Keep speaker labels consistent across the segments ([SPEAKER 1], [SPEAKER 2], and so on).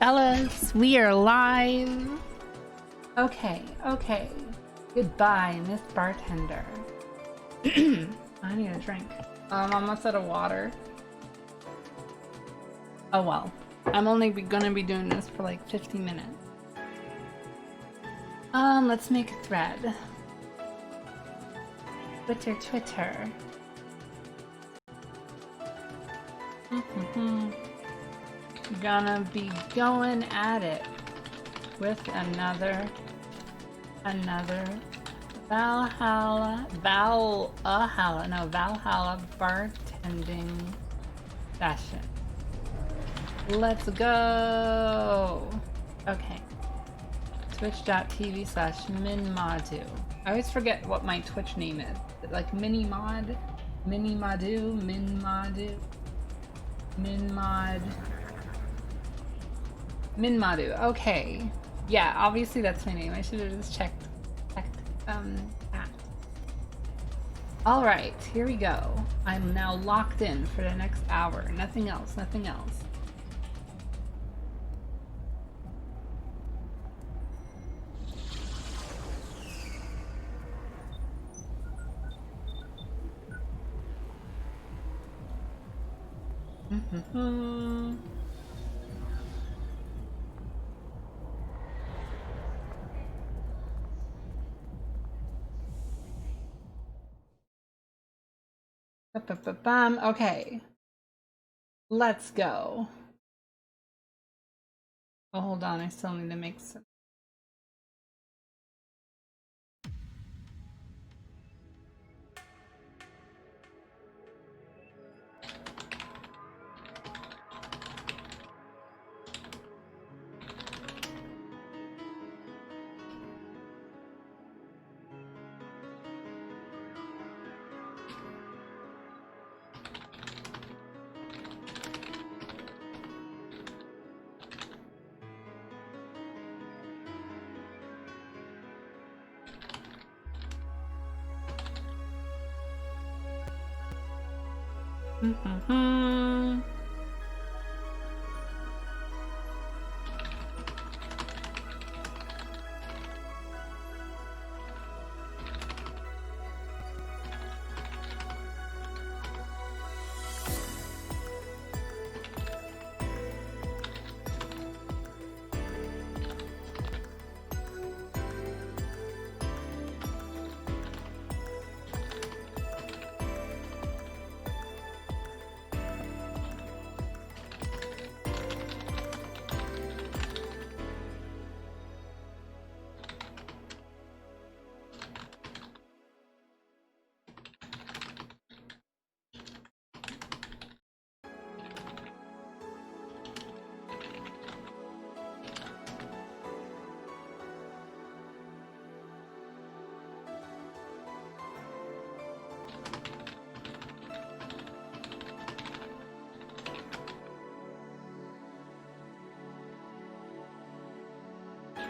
[SPEAKER 1] Fellas, we are live. Okay. Goodbye, Miss Bartender. I need a drink. I'm almost out of water. Oh well. I'm only gonna be doing this for like 50 minutes. Let's make a thread. Twitter. Gonna be going at it with another ValHalla bartending session. Let's go. Okay. Twitch.tv/minmadu. I always forget what my Twitch name is. Like Minimod, Minmadu. Okay. Yeah, obviously that's my name. I should have just checked that. Alright, here we go. I'm now locked in for the next hour. Nothing else. Okay. Let's go. Oh, hold on. I still need to make some.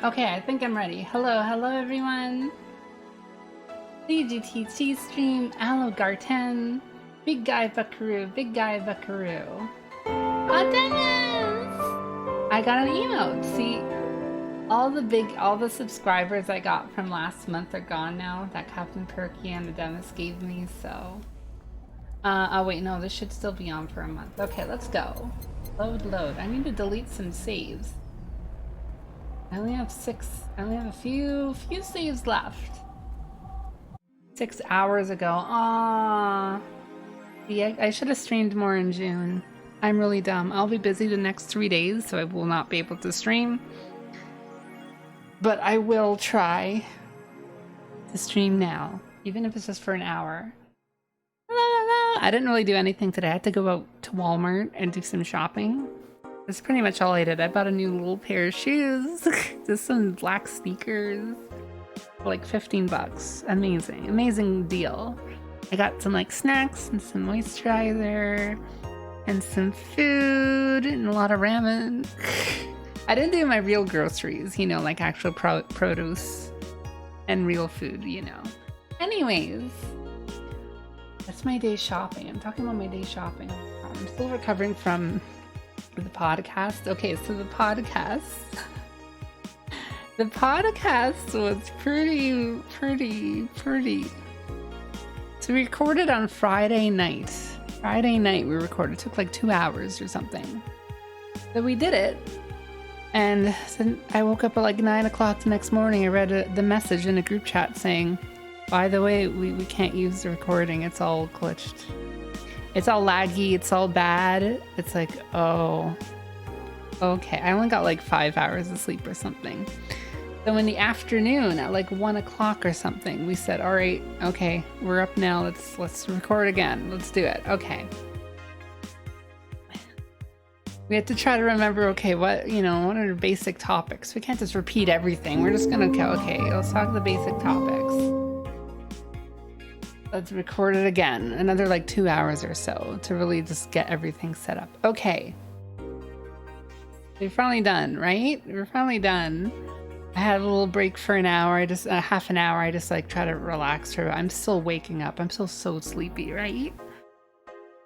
[SPEAKER 1] Okay, I think I'm ready. Hello everyone. CGTT stream, Aloe Garten, Big Guy Buckaroo. Oh, Dennis! I got an emote. See, all the subscribers I got from last month are gone now. That Captain Perky and the Dennis gave me, so. Oh wait, no, this should still be on for a month. Okay, let's go. Load. I need to delete some saves. I only have a few saves left. 6 hours ago. Aww. Yeah, I should have streamed more in June. I'm really dumb. I'll be busy the next 3 days, so I will not be able to stream. But I will try to stream now, even if it's just for an hour. I didn't really do anything today. I had to go out to Walmart and do some shopping. That's pretty much all I did. I bought a new little pair of shoes. Just some black sneakers. For like 15 bucks. Amazing deal. I got some like snacks and some moisturizer and some food and a lot of ramen. I didn't do my real groceries, you know, like actual produce and real food, you know. Anyways, that's my day shopping. I'm talking about my day shopping. I'm still recovering from The podcast. Okay, so the podcast. The podcast was pretty. So we recorded on Friday night. Friday night we recorded. It took like 2 hours or something. So we did it. And then I woke up at like 9 o'clock the next morning. I read the message in a group chat saying, by the way, we can't use the recording. It's all glitched. It's all laggy. It's all bad. It's like, oh, okay. I only got like 5 hours of sleep or something. So in the afternoon at like 1 o'clock or something, we said, all right, okay, we're up now. Let's record again. Let's do it. Okay. We had to try to remember, okay, what are the basic topics? We can't just repeat everything. We're just gonna go, okay, let's talk the basic topics. Let's record it again. Another like 2 hours or so to really just get everything set up. Okay. We're finally done, right? We're finally done. I had a little break for an hour. Half an hour. I just like try to relax her. I'm still waking up. I'm still so sleepy, right?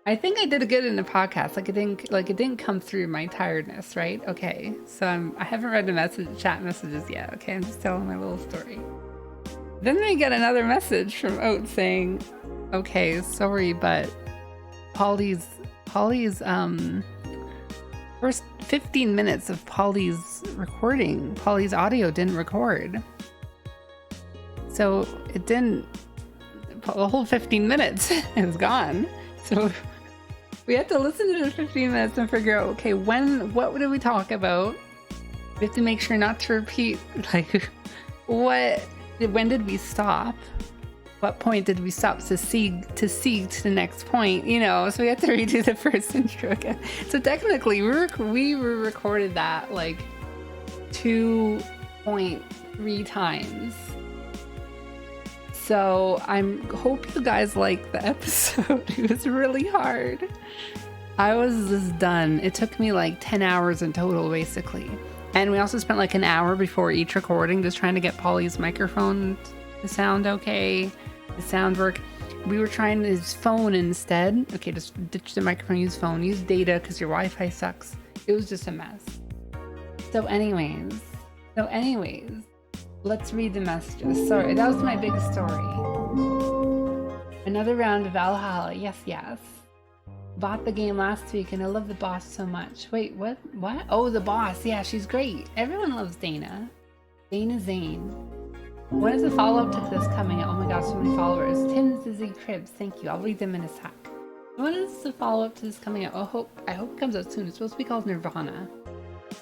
[SPEAKER 1] I think I did good in the podcast. It didn't come through my tiredness, right? Okay. So I haven't read the chat messages yet. Okay, I'm just telling my little story. Then I get another message from Oat saying, okay, sorry, but Polly's first 15 minutes of Polly's audio didn't record. So it didn't, the whole 15 minutes is gone. So we had to listen to the 15 minutes and figure out, okay, what did we talk about? We have to make sure not to repeat, like, when did we stop? What point did we stop to see to the next point? So we had to redo the first intro again. So technically, we were recorded that like 2.3 times. So I hope you guys like the episode. It was really hard. I was just done. It took me like 10 hours in total, basically. And we also spent like an hour before each recording just trying to get Polly's microphone to sound okay, the sound work. We were trying his phone instead. Okay, just ditch the microphone, use phone, use data because your Wi-Fi sucks. It was just a mess. So anyways, let's read the messages. Sorry, that was my big story. Another round of ValHalla. Yes. Bought the game last week and I love the boss so much. Wait, what? Oh, the boss. Yeah, she's great. Everyone loves Dana. Dana Zane. When is the follow-up to this coming out? Oh my gosh, so many followers. Tim Zizzy Cribs, thank you. I'll read them in a sec. When is the follow-up to this coming out? I hope it comes out soon. It's supposed to be called Nirvana.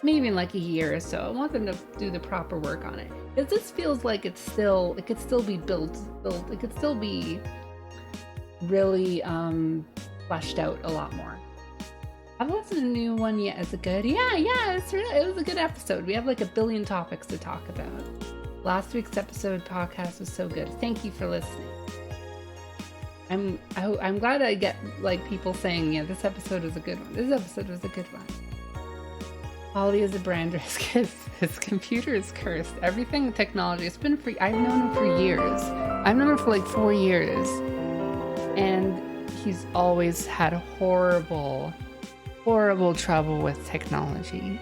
[SPEAKER 1] Maybe in like a year or so. I want them to do the proper work on it. Because this feels like it could still be built. It could still be really fleshed out a lot more. I haven't listened to the new one yet. Is it good? Yeah, it was a good episode. We have like a billion topics to talk about. Last week's podcast was so good. Thank you for listening. I'm glad I get like people saying, yeah, this episode was a good one. This episode was a good one. Polly is a brand risk. His computer is cursed. Everything technology. It's been free. I've known him for years. I've known him for like 4 years. And he's always had horrible trouble with technology.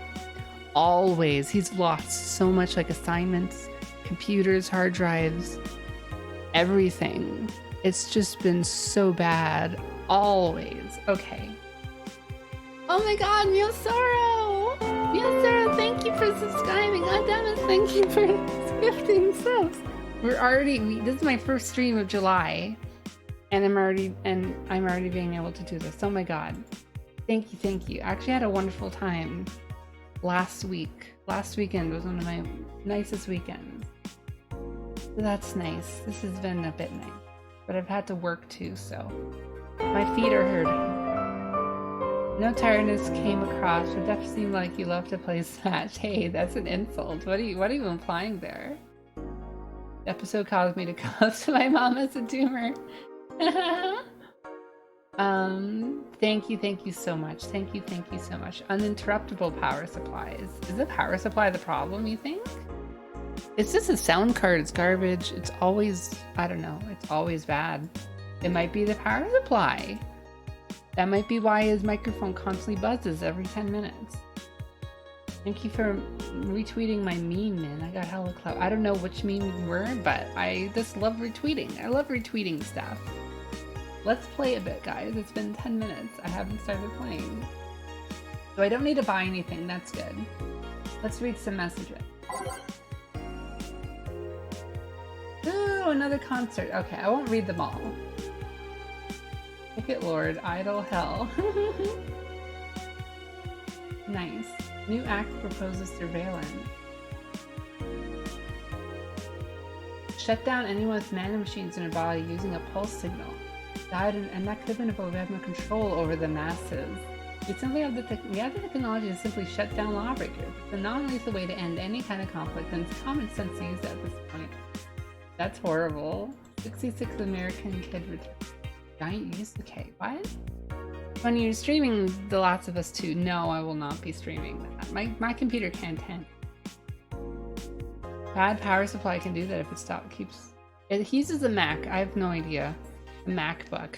[SPEAKER 1] Always. He's lost so much, like assignments, computers, hard drives, everything. It's just been so bad. Always. Okay. Oh my god, Miosoro! Miosoro, thank you for subscribing. God damn it, thank you for gifting subs. This is my first stream of July. And I'm already being able to do this. Oh my god. Thank you. I actually had a wonderful time last week. Last weekend was one of my nicest weekends. So that's nice. This has been a bit nice. But I've had to work too, so my feet are hurting. No tiredness came across, but definitely seemed like you love to play Smash. Hey, that's an insult. What are you implying there? The episode caused me to come up to my mom as a tumor. Thank you so much. Thank you so much. Uninterruptible power supplies. Is the power supply the problem, you think? It's just a sound card. It's garbage. It's always, I don't know. It's always bad. It might be the power supply. That might be why his microphone constantly buzzes every 10 minutes. Thank you for retweeting my meme, man. I got hella clout. I don't know which meme you were, but I just love retweeting. I love retweeting stuff. Let's play a bit, guys. It's been 10 minutes. I haven't started playing. So I don't need to buy anything. That's good. Let's read some messages. Ooh, another concert. Okay, I won't read them all. Ticket Lord, Idle Hell. Nice. New act proposes surveillance. Shut down anyone with nanomachines in their body using a pulse signal. Died and that could have been avoided. We have no control over the masses. We simply have the technology to simply shut down lawbreakers. It's a non-lethal way to end any kind of conflict, and it's common sense to use it at this point. That's horrible. 66 American kid returned. Giant use the K. What? When you're streaming The Last of Us 2, no, I will not be streaming that. My computer can't handle. Bad power supply can do that if it keeps. It uses a Mac. I have no idea. A MacBook.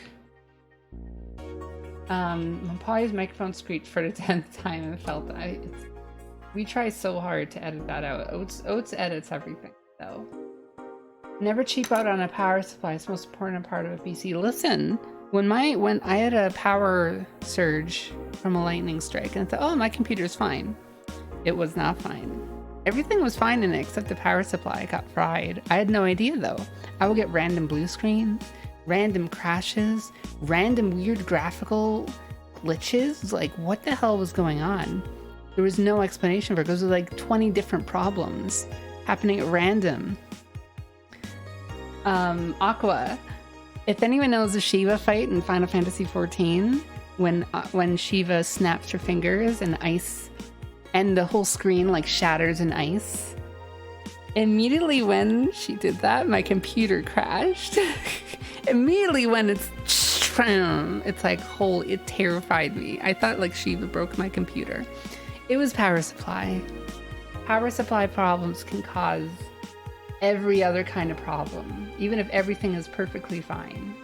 [SPEAKER 1] Polly's microphone screeched for the 10th time and felt that. We try so hard to edit that out. Oats edits everything, though. Never cheap out on a power supply. It's the most important part of a PC. Listen, when I had a power surge from a lightning strike, and I thought, oh, my computer's fine. It was not fine. Everything was fine in it except the power supply got fried. I had no idea though. I would get random blue screens, random crashes, random weird graphical glitches. Like, what the hell was going on? There was no explanation for it. There was like 20 different problems happening at random. Aqua. If anyone knows the Shiva fight in Final Fantasy XIV, when Shiva snaps her fingers and ice, and the whole screen like shatters in ice. Immediately when she did that, my computer crashed. Immediately when it's like, holy, it terrified me. I thought like Shiva broke my computer. It was power supply. Power supply problems can cause every other kind of problem, even if everything is perfectly fine.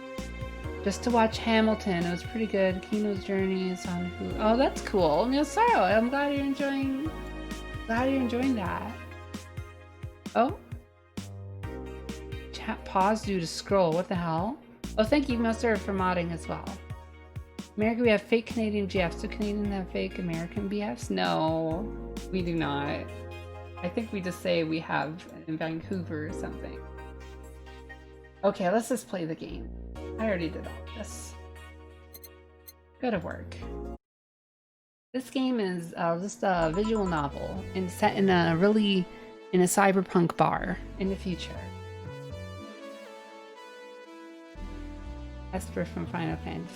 [SPEAKER 1] Just to watch Hamilton, it was pretty good. Kino's Journey is on Hulu. Oh, that's cool. Neil Sorrow, I'm glad you're enjoying that. Oh. Chat pause due to scroll. What the hell? Oh, thank you, Master, for modding as well. America, we have fake Canadian GFs. Do Canadians have fake American BFs? No, we do not. I think we just say we have in Vancouver or something. Okay, let's just play the game. I already did all this. Go to work. This game is just a visual novel and set in a cyberpunk bar in the future. Esper from Final Fantasy.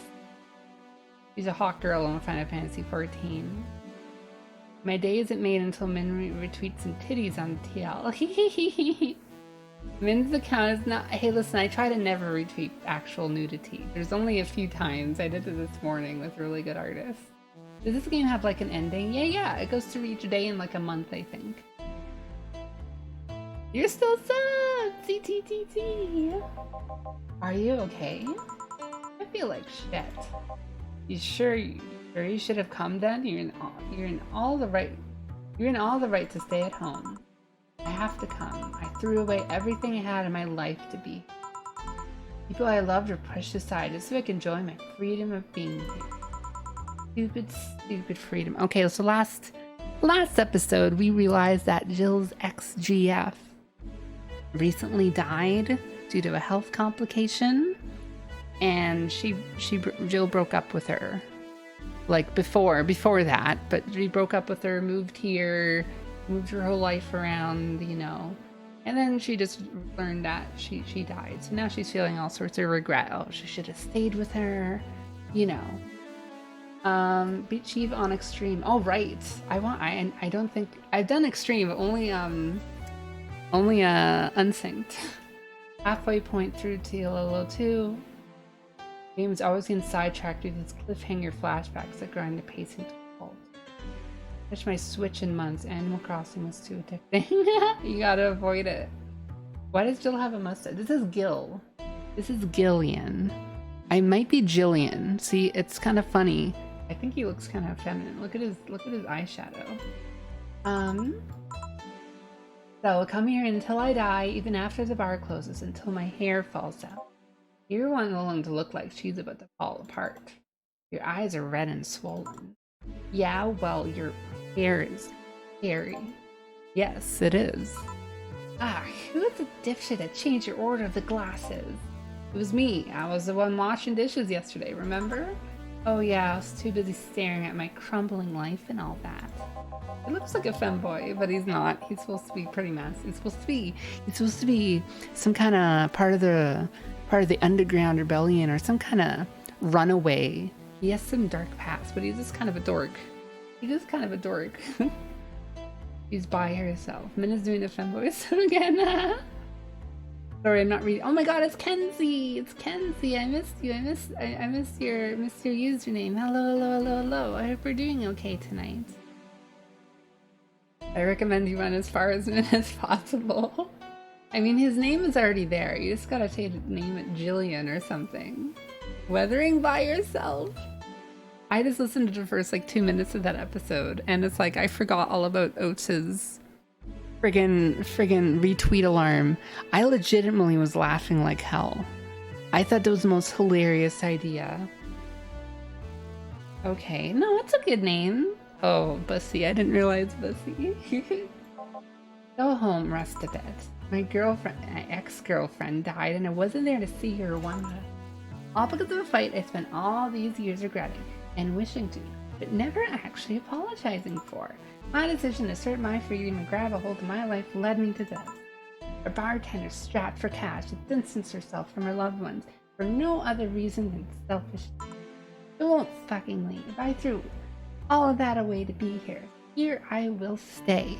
[SPEAKER 1] She's a hot girl on Final Fantasy XIV. My day isn't made until Min retweets some titties on TL. Min's account is not. Hey, listen, I try to never retweet actual nudity. There's only a few times. I did it this morning with really good artists. Does this game have like an ending? Yeah. It goes through each day in like a month, I think. You're still subbed! CTTT! Are you okay? I feel like shit. You sure you should have come then? You're in all the right to stay at home. I have to come. I threw away everything I had in my life to be. People I loved were pushed aside just so I could enjoy my freedom of being here. Stupid freedom. Okay, so last episode we realized that Jill's ex-GF recently died due to a health complication, and Jill broke up with her. Like before that, but she broke up with her, moved here, moved her whole life around, you know, and then she just learned that she died. So now she's feeling all sorts of regret. Oh, she should have stayed with her, you know. Beat Chief on Extreme. Oh, right. I don't think I've done Extreme, but only unsynced. Halfway point through TLOL 2. Game's always getting sidetracked with these cliffhanger flashbacks that grind the pacing to a halt. Touched my Switch in months. Animal Crossing was too addicting. You gotta avoid it. Why does Jill have a mustache? This is Gil. This is Gillian. I might be Jillian. See, it's kind of funny. I think he looks kind of feminine. Look at his eyeshadow. So come here until I die, even after the bar closes, until my hair falls out. You're one to look like she's about to fall apart. Your eyes are red and swollen. Yeah, well, your hair is hairy. Yes, it is. Ah, who was the dipshit that changed your order of the glasses? It was me. I was the one washing dishes yesterday, remember? Oh yeah, I was too busy staring at my crumbling life and all that. It looks like a femboy, but he's not. He's supposed to be pretty massive. He's supposed to be some kind of part of the underground rebellion or some kind of runaway. He has some dark past, but he's just kind of a dork. She's by herself. Minna's doing the femboy again. Sorry, I'm not reading. Oh my god, it's Kenzie! It's Kenzie! I missed you. I missed your username. Hello. I hope we're doing okay tonight. I recommend you run as far as possible. I mean, his name is already there. You just gotta name it Jillian or something. Weathering by yourself. I just listened to the first 2 minutes of that episode, and it's like I forgot all about Oates' friggin' retweet alarm. I legitimately was laughing like hell. I thought that was the most hilarious idea. Okay, no, it's a good name. Oh, Bussy, I didn't realize Bussy. Go home, rest a bit. My ex-girlfriend died and I wasn't there to see her one. All because of a fight I spent all these years regretting and wishing to, but never actually apologizing for. My decision to assert my freedom and grab a hold of my life led me to this. A bartender strapped for cash to distance herself from her loved ones for no other reason than selfishness. I won't fucking leave. I threw all of that away to be here. Here I will stay.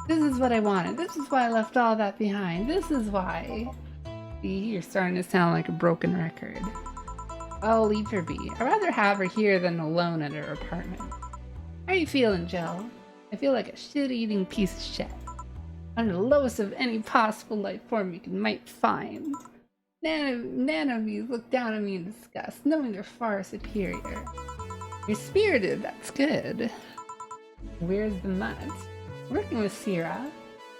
[SPEAKER 1] This is what I wanted. This is why I left all that behind. This is why. See, you're starting to sound like a broken record. I'll leave her be. I'd rather have her here than alone at her apartment. How are you feeling, Jill? I feel like a shit-eating piece of shit. I'm the lowest of any possible life form you might find. None of you look down on me in disgust, knowing they're far superior. You're spirited, that's good. Where's the mud? Working with Sierra,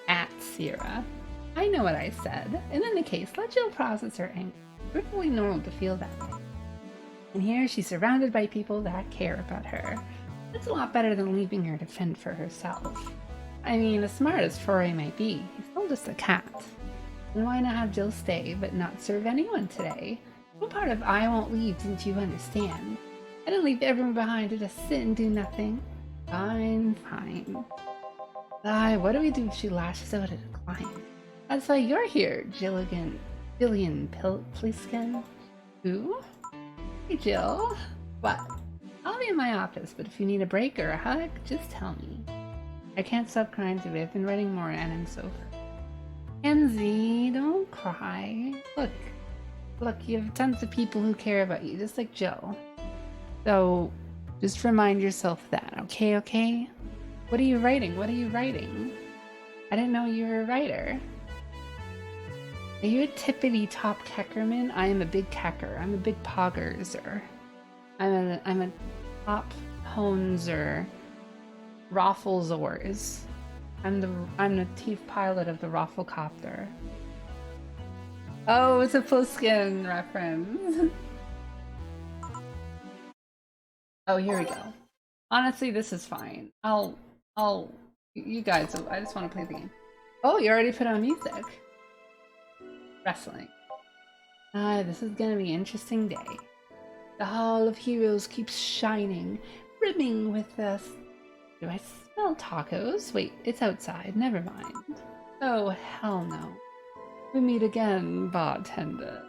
[SPEAKER 1] at Sierra. I know what I said. In any case, let Jill process her anger. It's perfectly normal to feel that way. And here she's surrounded by people that care about her. It's a lot better than leaving her to fend for herself. I mean, as smart as Foray might be, he's still just a cat. And why not have Jill stay, but not serve anyone today? What part of I won't leave didn't you understand? I didn't leave everyone behind to just sit and do nothing. Fine. What do we do if she lashes out at a client? That's why you're here, Jillian Pliskin. Who? Hey, Jill. What? I'll be in my office, but if you need a break or a hug, just tell me. I can't stop crying today. I've been writing more and I'm so hurt. Kenzie, don't cry. Look, you have tons of people who care about you, just like Jill. So, just remind yourself that, okay? What are you writing? I didn't know you were a writer. Are you a tippity-top keckerman? I am a big kecker. I'm a big poggerzer. I'm a top honzer. Rafflesors. I'm the chief pilot of the Rafflecopter. Oh, it's a Pliskin reference. Oh, here we go. Honestly, this is fine. You guys, I just want to play the game. Oh, you already put on music. Wrestling. This is gonna be an interesting day. The Hall of Heroes keeps shining, brimming with us. Do I smell tacos? Wait, it's outside. Never mind. Oh, hell no. We meet again, bartender.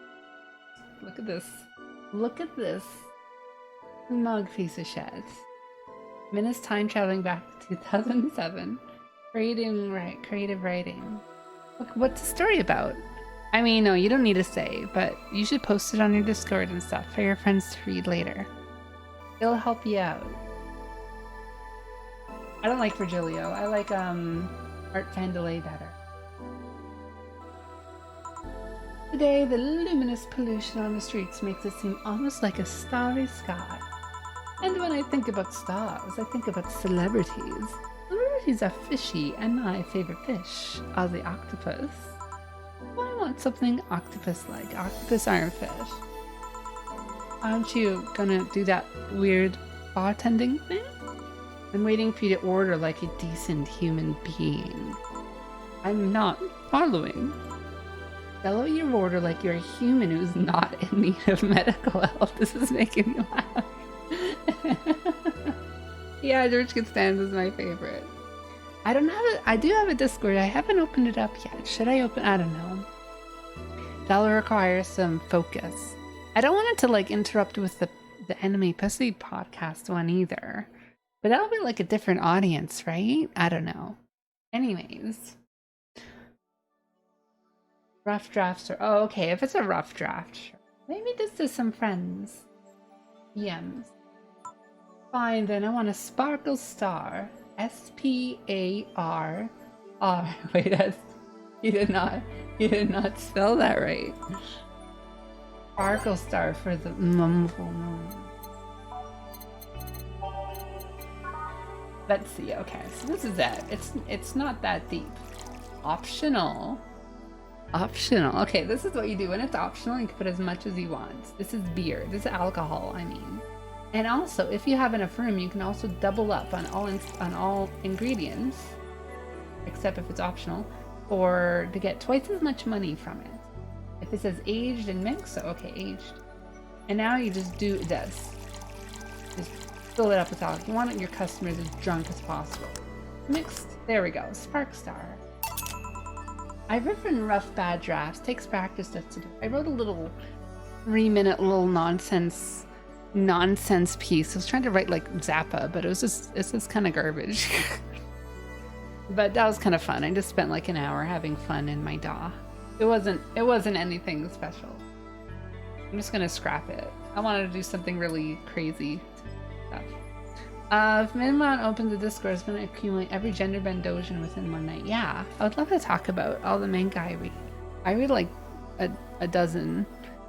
[SPEAKER 1] Look at this. Smug piece of shit. Minna's time traveling back to 2007. Creative writing. Look, what's the story about? I mean, no, you don't need to say, but you should post it on your Discord and stuff for your friends to read later. It'll help you out. I don't like Virgilio. I like Art Vandelay better. Today, the luminous pollution on the streets makes it seem almost like a starry sky. And when I think about stars, I think about celebrities. Celebrities are fishy, and my favorite fish are the octopus. I want something octopus-like, octopus ironfish. Aren't you gonna do that weird bartending thing? I'm waiting for you to order like a decent human being. I'm not following. Spell out your order like you're a human who's not in need of medical help. This is making me laugh. Yeah, George Costanza is my favorite. I don't have it. I do have a Discord. I haven't opened it up yet. Should I open? I don't know. That'll require some focus. I don't want it to like interrupt with the Anime Pussy podcast one either. But that'll be like a different audience, right? I don't know. Anyways. Rough drafts are... Oh, okay. If it's a rough draft, sure. Maybe this is some friends. PMs. Fine, then I want a sparkle star. S-P-A-R-R. Wait, that's... You did not spell that right. Sparkle star for the... Let's see. Okay, so this is it. It's not that deep. Optional. Optional. Okay, this is what you do when it's optional. You can put as much as you want. This is beer. This is alcohol. I mean, and also if you have enough room, you can also double up on all ingredients, except if it's optional, or to get twice as much money from it. If it says aged and mixed, so okay, aged. And now you just do this. Just fill it up with alcohol. You want your customers as drunk as possible. Mixed. There we go. Spark Star. I've written rough bad drafts. Takes practice just to do. I wrote a little 3-minute little nonsense piece. I was trying to write like Zappa, but it's just kind of garbage. But that was kind of fun. I just spent like an hour having fun in my DAW. It wasn't anything special. I'm just gonna scrap it. I wanted to do something really crazy stuff. If Minmon opens the Discord, it's going to accumulate every gender bend doujin within one night. Yeah, I would love to talk about all the manga I read. I read like a dozen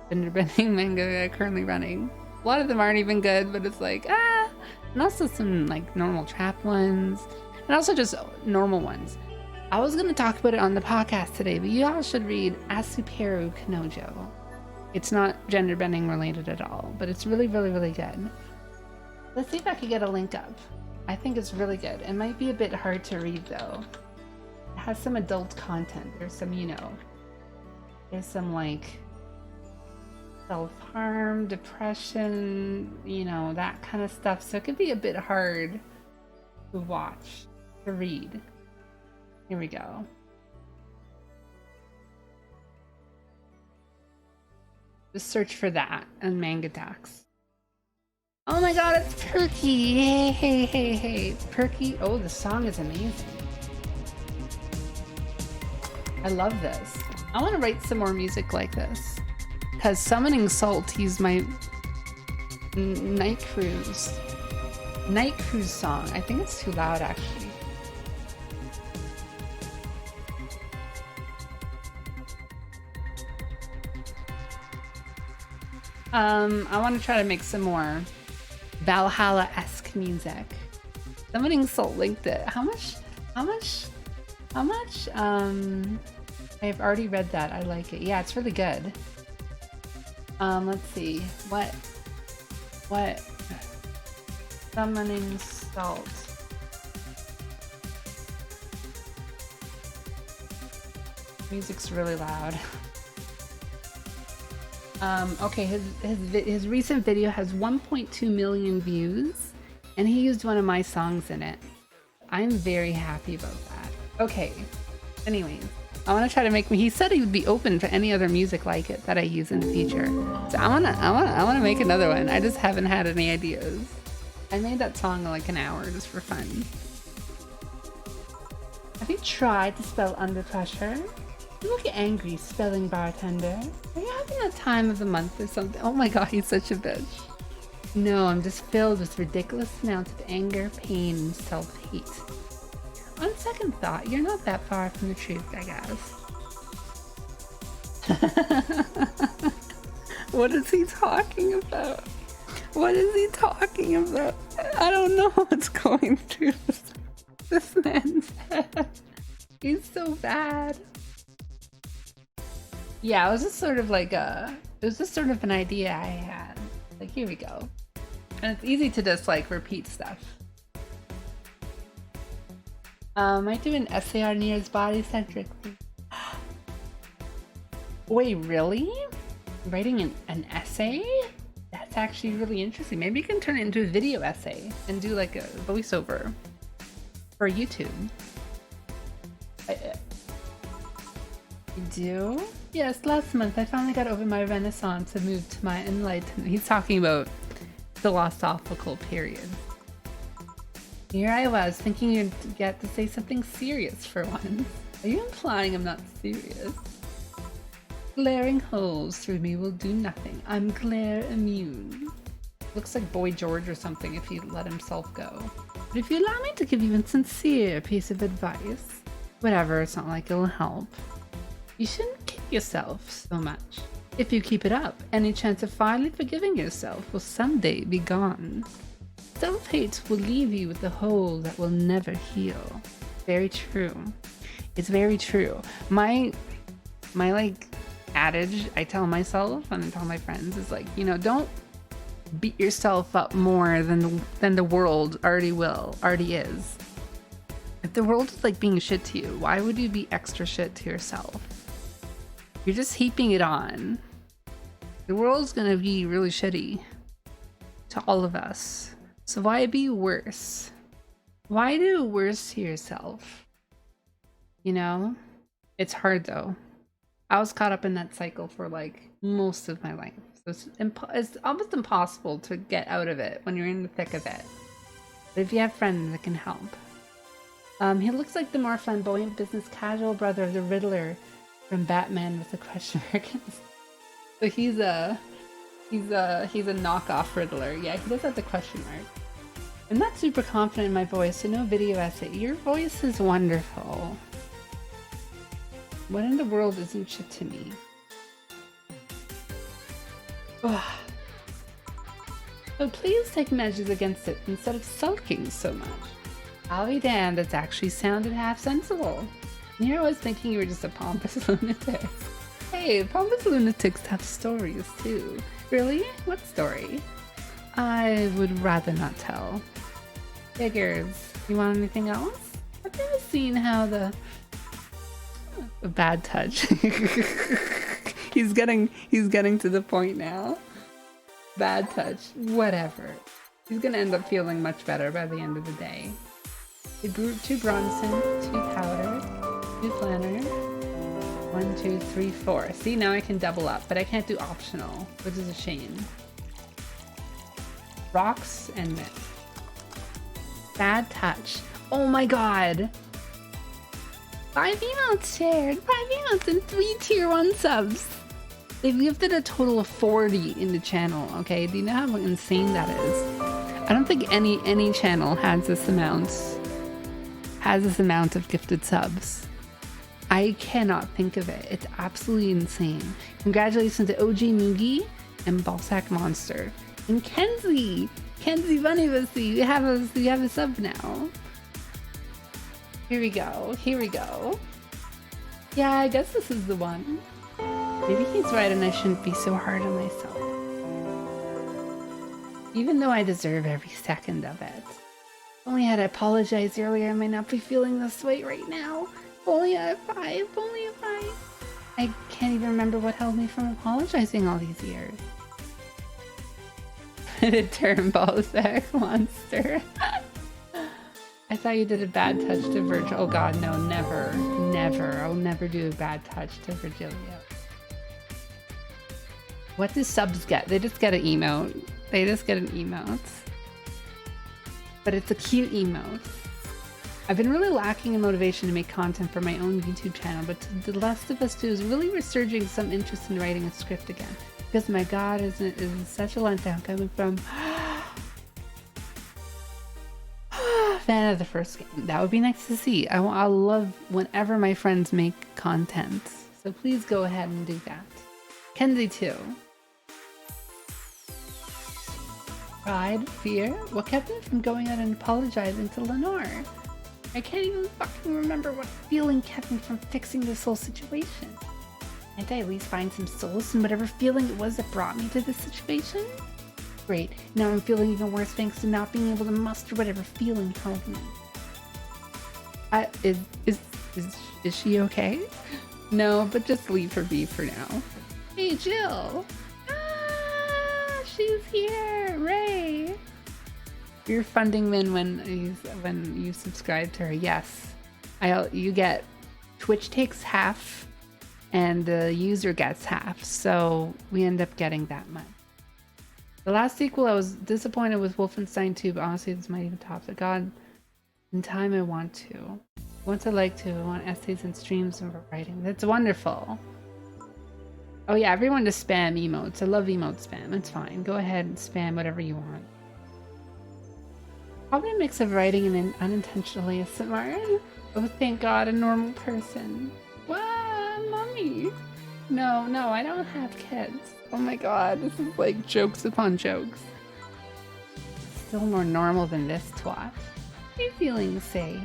[SPEAKER 1] gender bending manga currently running. A lot of them aren't even good, but it's like, and also some like normal trap ones, and also just normal ones. I was going to talk about it on the podcast today, but you all should read Asuperu Kanojo. It's not gender bending related at all, but it's really, really, really good. Let's see if I can get a link up. I think it's really good. It might be a bit hard to read though. It has some adult content. There's some, there's some like self-harm, depression, that kind of stuff. So it could be a bit hard to watch, to read. Here we go. Just search for that on Mangadax. Oh my god, it's Perky! Hey. Perky. Oh, the song is amazing. I love this. I want to write some more music like this. Because Summoning Salt, he's my Night Cruise song. I think it's too loud, actually. I want to try to make some more ValHalla-esque music. Summoning Salt linked it. How much? I've already read that. I like it. Yeah, it's really good. Let's see. What? Summoning Salt. Music's really loud. Okay, his recent video has 1.2 million views, and he used one of my songs in it. I'm very happy about that. Okay, anyways, I want to try to make me. He said he would be open for any other music like it that I use in the future. So I wanna make another one. I just haven't had any ideas. I made that song in like an hour just for fun. Have you tried to spell under pressure? You look angry spelling bartender. Are you having a time of the month or something? Oh my god, he's such a bitch. No, I'm just filled with ridiculous amounts of anger, pain, and self-hate. On second thought, you're not that far from the truth, I guess. What is he talking about? What is he talking about? I don't know what's going through this man's head. He's so bad. Yeah, it was just sort of like it was just sort of an idea I had. Like, here we go. And it's easy to just like repeat stuff. I do an essay on Nier's body centrically. Wait, really? Writing an essay? That's actually really interesting. Maybe you can turn it into a video essay and do like a voiceover for YouTube. You do? Yes, last month I finally got over my renaissance and moved to my enlightenment. He's talking about philosophical period. Here I was thinking you'd get to say something serious for once. Are you implying I'm not serious? Glaring holes through me will do nothing. I'm glare immune. Looks like Boy George or something if he let himself go. But if you allow me to give you a sincere piece of advice, whatever, it's not like it'll help. You shouldn't kick yourself so much. If you keep it up, any chance of finally forgiving yourself will someday be gone. Self-hate will leave you with a hole that will never heal. Very true. It's very true. My like adage I tell myself and I tell my friends is like, you know, don't beat yourself up more than the world already is. If the world is like being shit to you, why would you be extra shit to yourself? You're just heaping it on. The world's gonna be really shitty to all of us. So why be worse? Why do worse to yourself? You know? It's hard though. I was caught up in that cycle for like most of my life. So it's almost impossible to get out of it when you're in the thick of it. But if you have friends that can help. He looks like the more flamboyant business casual brother of the Riddler from Batman with a question mark. So he's a knockoff Riddler. Yeah, he does have the question mark. I'm not super confident in my voice, so no video essay. Your voice is wonderful. What in the world isn't shit to me? Ugh. So please take measures against it instead of sulking so much. I'll be damned, that's actually sounded half sensible. Here I was thinking you were just a pompous lunatic. Hey, pompous lunatics have stories too. Really? What story? I would rather not tell. Figures. You want anything else? I've never seen how the... A bad touch. He's getting to the point now. Bad touch. Whatever. He's gonna end up feeling much better by the end of the day. 2 Bronson, 2 powder, 2 planner, 1, 2, 3, 4. See, now I can double up, but I can't do optional, which is a shame. Rocks and mint. Bad touch. Oh my god! 5 emails shared! 5 emails and 3 tier 1 subs! They've gifted a total of 40 in the channel, okay? Do you know how insane that is? I don't think any channel has this amount of gifted subs. I cannot think of it. It's absolutely insane. Congratulations to OG Moogie and Ballsack Monster. And Kenzie! Kenzie Bunnybussy, you have a sub now. Here we go. Here we go. Yeah, I guess this is the one. Maybe he's right and I shouldn't be so hard on myself. Even though I deserve every second of it. If only I had apologized earlier, I might not be feeling this way right now. If only if I can't even remember what held me from apologizing all these years. The term Ballsack Monster. I thought you did a bad touch to Virgil. Oh god, no, never. Never. I'll never do a bad touch to Virgilia. What do subs get? They just get an emote. They just get an emote. But it's a cute emote. I've been really lacking in motivation to make content for my own YouTube channel, but The Last of Us 2 is really resurging some interest in writing a script again. Because my god, is such a letdown coming from fan of the first game. That would be nice to see. I'll love whenever my friends make content. So So please go ahead and do that. Kenzie too. Pride, fear? What kept me from going out and apologizing to Lenore? I can't even fucking remember what feeling kept me from fixing this whole situation. Can't I at least find some solace in whatever feeling it was that brought me to this situation? Great, now I'm feeling even worse thanks to not being able to muster whatever feeling held me. Is she okay? No, but just leave her be for now. Hey, Jill! Ah, she's here! Ray! You're funding Min when you subscribe to her. Yes, you get Twitch takes half, and the user gets half. So we end up getting that much. The last sequel, I was disappointed with Wolfenstein 2, but honestly, this might even top it. God, in time I want to. Once I like to, I want essays and streams and writing. That's wonderful. Oh yeah, everyone just spam emotes. I love emote spam. It's fine. Go ahead and spam whatever you want. Probably a mix of writing and unintentionally ASMR. Oh, thank God, a normal person. Wow, mommy. No, I don't have kids. Oh my God, this is like jokes upon jokes. Still more normal than this twat. How are you feeling, Say?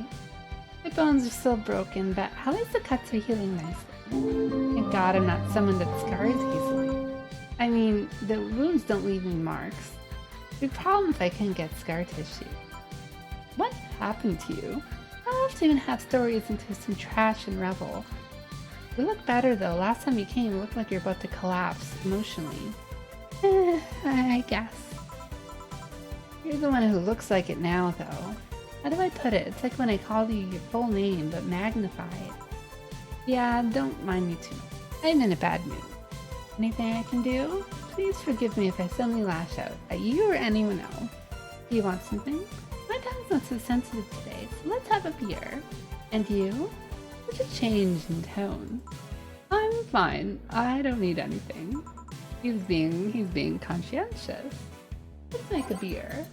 [SPEAKER 1] My bones are still broken, but at least the cuts are healing nicely. Thank God I'm not someone that scars easily. I mean, the wounds don't leave me marks. It'd be a problem if I couldn't get scar tissue. What happened to you? I love to even have stories into some trash and revel. You look better though. Last time you came, you looked like you're about to collapse emotionally. I guess. You're the one who looks like it now though. How do I put it? It's like when I call you your full name, but magnified. Yeah, don't mind me too much. I'm in a bad mood. Anything I can do? Please forgive me if I suddenly lash out at you or anyone else. Do you want something? My tongue's not so sensitive today, so let's have a beer. And you? Such a change in tone. I'm fine. I don't need anything. He's being conscientious. Let's make a beer.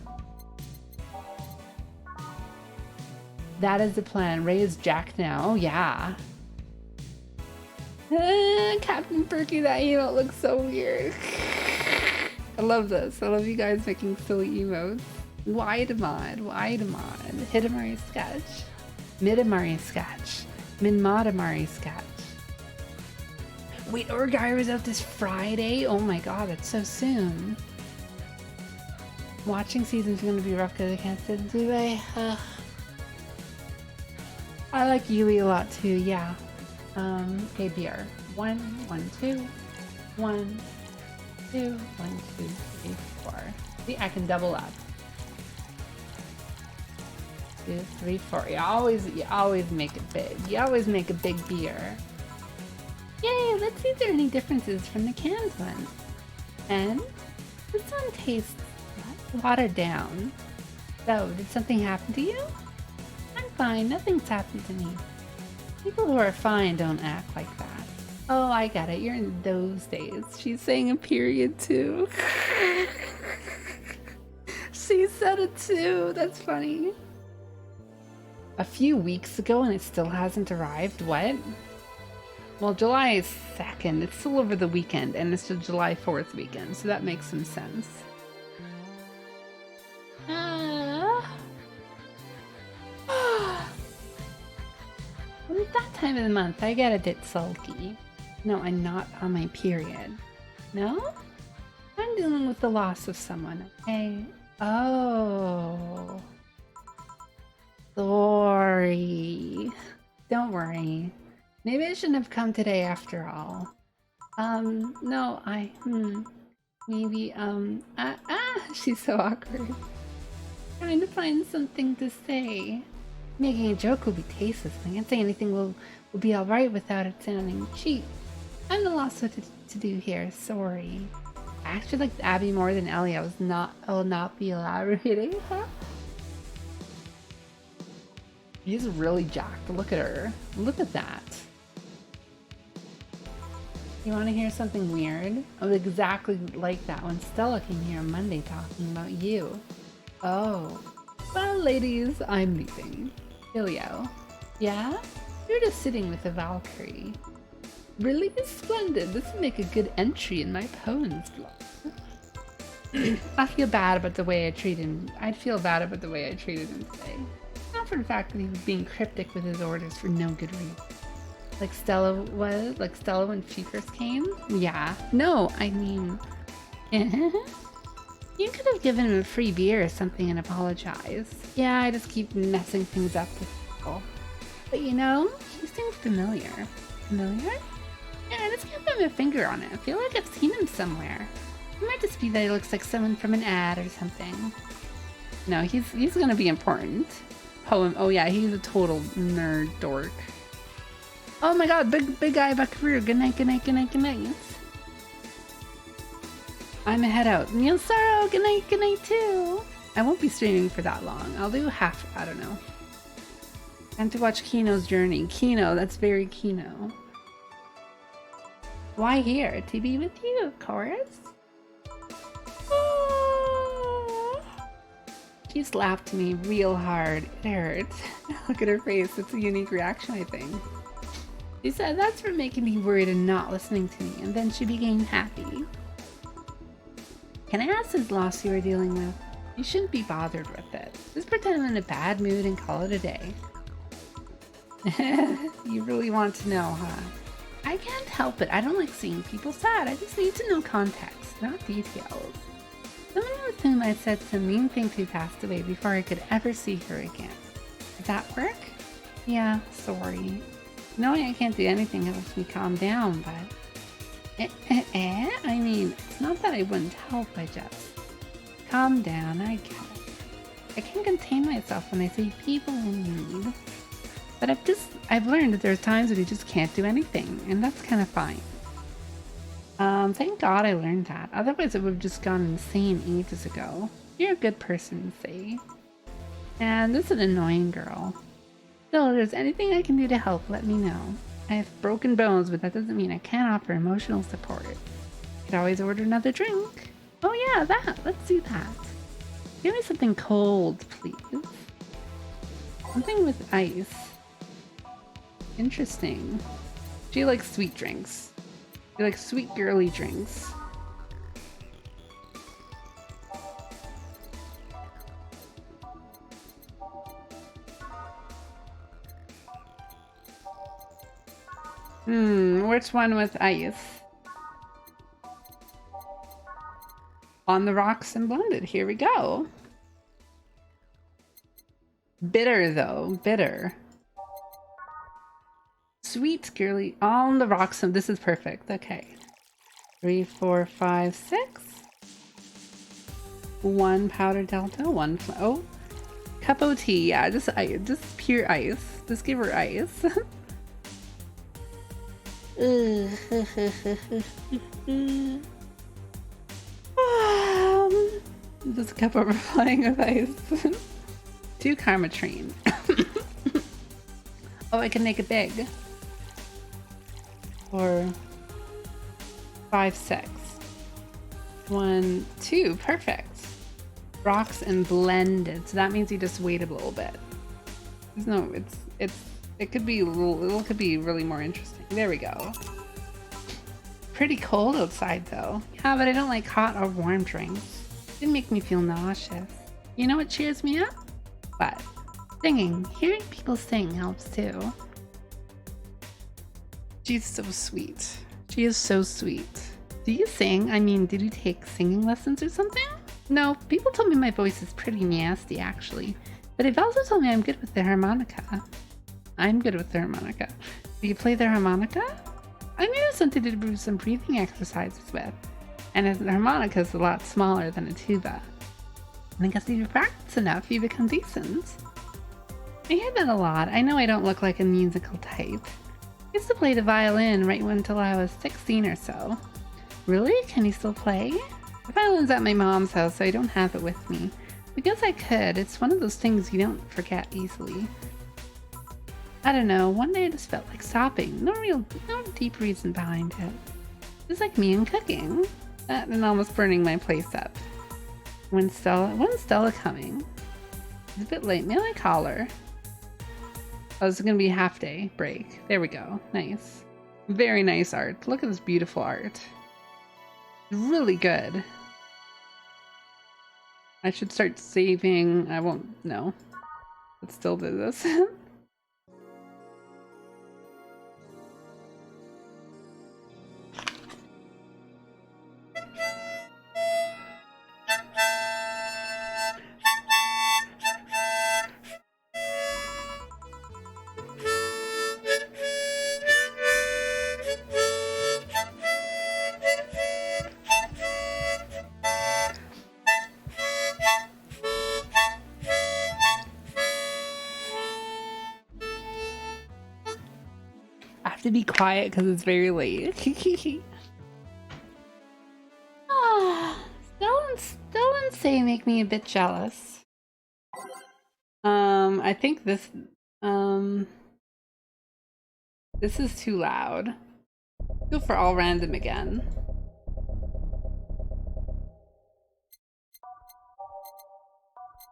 [SPEAKER 1] That is the plan. Ray is Jack now. Oh yeah. Captain Perky, that emote looks so weird. I love this. I love you guys making silly emotes. Widemod. Hidamari sketch. Midamari sketch. Minmodamari sketch. Wait, Orgyra's out this Friday? Oh my God, that's so soon. Watching season's gonna be rough because I can't sit and do it. I like Yui a lot too, yeah. Okay, beer. 1, 1, 2, 1, 2, 1, 2, 3, 4. See, I can double up. 2, 3, 4. You always make it big. You always make a big beer. Yay! Let's see if there are any differences from the canned one. And this one tastes watered down. So, did something happen to you? I'm fine. Nothing's happened to me. People who are fine don't act like that. Oh, I got it. You're in those days. She's saying a period too. She said it too. That's funny. A few weeks ago and it still hasn't arrived? What? Well, July 2nd. It's still over the weekend and it's the July 4th weekend, so that makes some sense. When it's that time of the month, I get a bit sulky. No, I'm not on my period. No? I'm dealing with the loss of someone, okay? Oh. Sorry. Don't worry. Maybe I shouldn't have come today after all. No, maybe, she's so awkward. Trying to find something to say. Making a joke will be tasteless. I can't say anything will be alright without it sounding cheap. I'm the lost what to do here, sorry. I actually liked Abby more than Ellie. I will not be elaborating. Huh? She's really jacked. Look at her. Look at that. You want to hear something weird? I was exactly like that when Stella came here on Monday talking about you. Oh. Well, ladies, I'm leaving. Ilio. Yeah? You're just sitting with the Valkyrie. Really splendid. This would make a good entry in my poems blog. I feel bad about the way I treated him. I'd feel bad about the way I treated him today. Not for the fact that he was being cryptic with his orders for no good reason. Like Stella was? Like Stella when she first came? Yeah. No, I mean... You could have given him a free beer or something and apologized. Yeah, I just keep messing things up with people. But you know, he seems familiar. Familiar? Yeah, I just can't put my finger on it. I feel like I've seen him somewhere. It might just be that he looks like someone from an ad or something. No, he's gonna be important. Poem. Oh yeah, he's a total nerd dork. Oh my god, big guy buckaroo. Good night, good night, good night, good night. I'm a head out. Neil Sorrow, good night too. I won't be streaming for that long. I'll do half, I don't know. Time to watch Kino's journey. Kino, that's very Kino. Why here? To be with you, of course. She slapped me real hard. It hurt. Look at her face. It's a unique reaction, I think. She said, that's for making me worried and not listening to me, and then she became happy. Can I ask this loss you are dealing with? You shouldn't be bothered with it. Just pretend I'm in a bad mood and call it a day. You really want to know, huh? I can't help it. I don't like seeing people sad. I just need to know context, not details. Someone with whom I said some mean things who passed away before I could ever see her again. Did that work? Yeah, sorry. Knowing I can't do anything helps me calm down, but... I mean, it's not that I wouldn't help, I just... Calm down, I get it. I can contain myself when I see people in need. But I've learned that there's times when you just can't do anything, and that's kind of fine. Thank God I learned that. Otherwise it would have just gone insane ages ago. You're a good person, Faye. And this is an annoying girl. Still, if there's anything I can do to help, let me know. I have broken bones, but that doesn't mean I can't offer emotional support. You could always order another drink. Oh yeah, that. Let's do that. Give me something cold, please. Something with ice. Interesting. She likes sweet drinks. She likes sweet girly drinks. Which one with ice? On the rocks and blended. Here we go. Bitter though, bitter. Sweet girly on the rocks, and this is perfect. Okay. 3, 4, 5, 6. 1 powder delta, 1 oh. Cup of tea, yeah, just pure ice. Just give her ice. Just a cup overflowing with ice. 2 karma train. Oh, I can make it big. 4, 5, 6. 1, 2, perfect. Rocks and blended, so that means you just wait a little bit. No, it could be really more interesting. There we go. Pretty cold outside though. Yeah, but I don't like hot or warm drinks. They make me feel nauseous. You know what cheers me up? What? Singing. Hearing people sing helps too. She's so sweet. She is so sweet. Do you sing? I mean, did you take singing lessons or something? No, people told me my voice is pretty nasty actually. But they've also told me I'm good with the harmonica. I'm good with the harmonica. Do you play the harmonica? I knew something to do some breathing exercises with. And the harmonica is a lot smaller than a tuba. And I guess if you practice enough, you become decent. I hear that a lot. I know I don't look like a musical type. I used to play the violin right until I was 16 or so. Really? Can you still play? The violin's at my mom's house, so I don't have it with me. Because I could, it's one of those things you don't forget easily. I don't know, one day I just felt like stopping. No deep reason behind it. Just like me and cooking. That and almost burning my place up. When's Stella coming? It's a bit late. May I call her? Oh, this is gonna be a half day break. There we go. Nice. Very nice art. Look at this beautiful art. Really good. I should start saving. I won't, no. But still do this. To be quiet because it's very late. Still and say make me a bit jealous. I think this this is too loud. Go for all random again.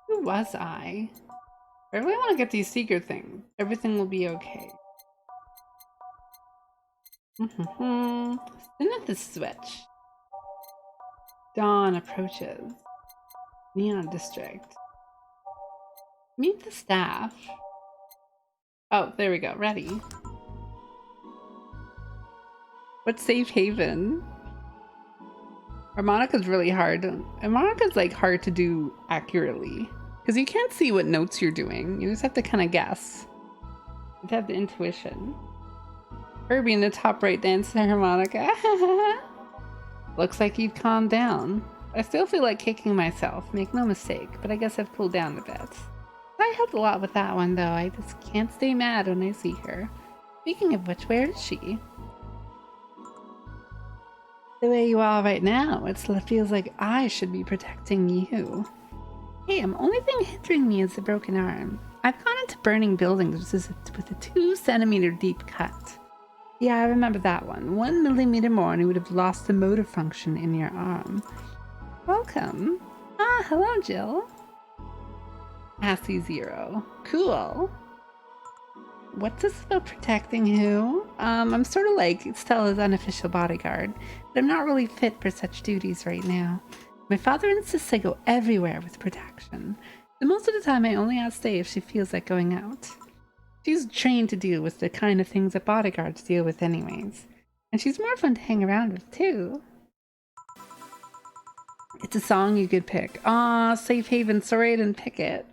[SPEAKER 1] Who was I? I really want to get these secret things. Everything will be okay. Spin at the switch. Dawn approaches. Neon District. Meet the staff. Oh, there we go. Ready. What's safe haven? Harmonica's really hard. Harmonica's like hard to do accurately because you can't see what notes you're doing. You just have to kind of guess. You have to have the intuition. Herbie in the top right dancing harmonica. Looks like you've calmed down. I still feel like kicking myself, make no mistake, but I guess I've cooled down a bit. I helped a lot with that one though. I just can't stay mad when I see her. Speaking of which, where is she? The way you are right now, it feels like I should be protecting you. Hey, the only thing hindering me is the broken arm. I've gone into burning buildings with a 2-centimeter deep cut. Yeah, I remember that one. 1 millimeter more and you would have lost the motor function in your arm. Welcome. Ah, hello, Jill. Assy 0. Cool. What's this about protecting who? I'm sort of like Stella's unofficial bodyguard, but I'm not really fit for such duties right now. My father insists I go everywhere with protection. So most of the time I only ask Stay if she feels like going out. She's trained to deal with the kind of things that bodyguards deal with anyways. And she's more fun to hang around with too. It's a song you could pick. Aw, Safe Haven, sorry I didn't pick it.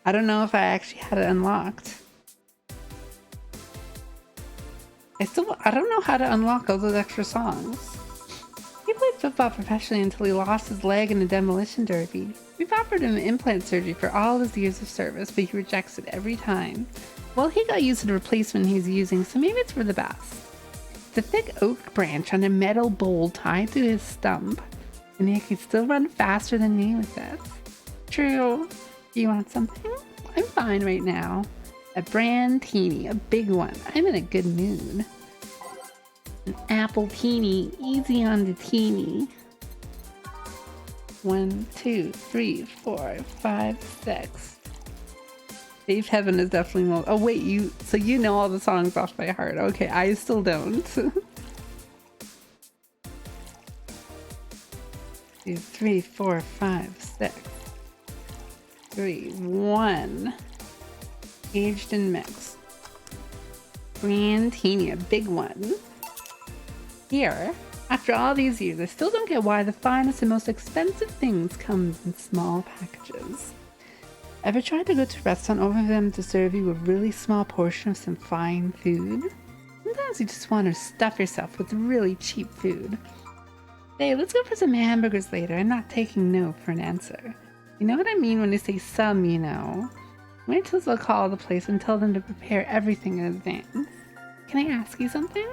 [SPEAKER 1] I don't know if I actually had it unlocked. I don't know how to unlock all those extra songs. He played football professionally until he lost his leg in a demolition derby. We've offered him implant surgery for all his years of service, but he rejects it every time. Well, he got used to the replacement he's using, so maybe it's for the best. It's a thick oak branch on a metal bowl tied to his stump, and he can still run faster than me with it. True. Do you want something? I'm fine right now. A brand teeny, a big one. I'm in a good mood. An apple teeny, easy on the teeny. 1, 2, 3, 4, 5, 6. Safe Heaven is definitely more. Oh wait, so you know all the songs off by heart. Okay, I still don't. 2, 3, 4, 5, 6. 3, 1. Aged and mixed. Grand teeny, a big one. Here, after all these years, I still don't get why the finest and most expensive things comes in small packages. Ever tried to go to a restaurant over them to serve you a really small portion of some fine food? Sometimes you just want to stuff yourself with really cheap food. Hey, let's go for some hamburgers later. I'm not taking no for an answer. You know what I mean when I say some, you know. Wait till I'll call the place and tell them to prepare everything in advance. Can I ask you something?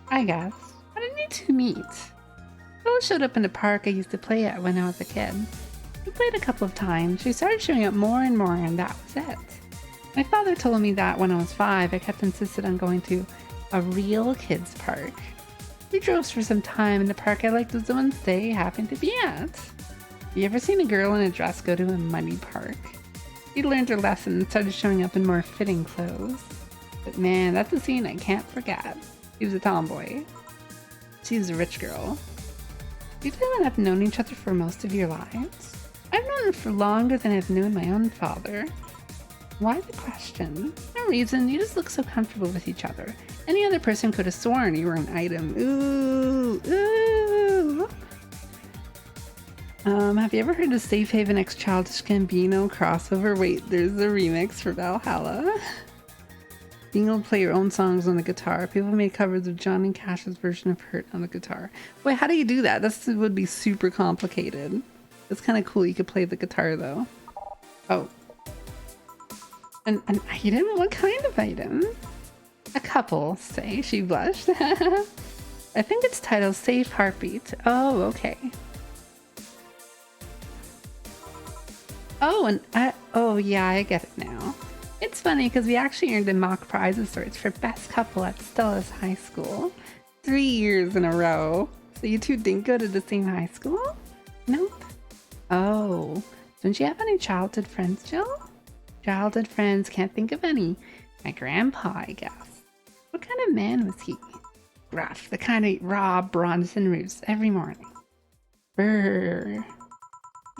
[SPEAKER 1] I guess. How did you two meet? Bella showed up in the park I used to play at when I was a kid. We played a couple of times. She started showing up more and more, and that was it. My father told me that when I was 5, I kept insisting on going to a real kids park. We drove for some time in the park I liked was the ones they happened to be at. You ever seen a girl in a dress go to a muddy park? She learned her lesson and started showing up in more fitting clothes. But man, that's a scene I can't forget. He was a tomboy. She's a rich girl. You two and have known each other for most of your lives? I've known her for longer than I've known my own father. Why the question? No reason, you just look so comfortable with each other. Any other person could have sworn you were an item. Ooh, ooh. Have you ever heard of Safe Haven X Childish Gambino crossover? Wait, there's a remix for ValHalla. Being able to play your own songs on the guitar. People made covers of Johnny Cash's version of Hurt on the guitar. Wait, how do you do that? This would be super complicated. It's kind of cool you could play the guitar though. Oh. An item? What kind of item? A couple, say. She blushed. I think it's titled Safe Heartbeat. Oh, okay. Oh, oh yeah, I get it now. It's funny because we actually earned a mock prize of sorts for best couple at Stella's high school. 3 years in a row. So you two didn't go to the same high school? Nope. Oh, don't you have any childhood friends, Jill? Childhood friends, can't think of any. My grandpa, I guess. What kind of man was he? Rough, the kind of raw Bronson roots every morning. Brrr.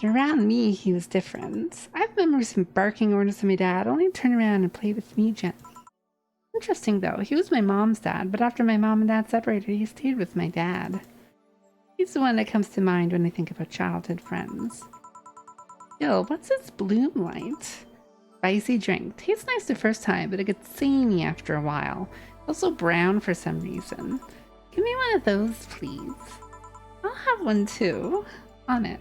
[SPEAKER 1] But around me, he was different. I have memories of him barking orders at my dad, only to turn around and play with me gently. Interesting though, he was my mom's dad, but after my mom and dad separated, he stayed with my dad. He's the one that comes to mind when I think about childhood friends. Jill, what's this bloom light? Spicy drink. Tastes nice the first time, but it gets samey after a while. Also brown for some reason. Give me one of those, please. I'll have one too. On it.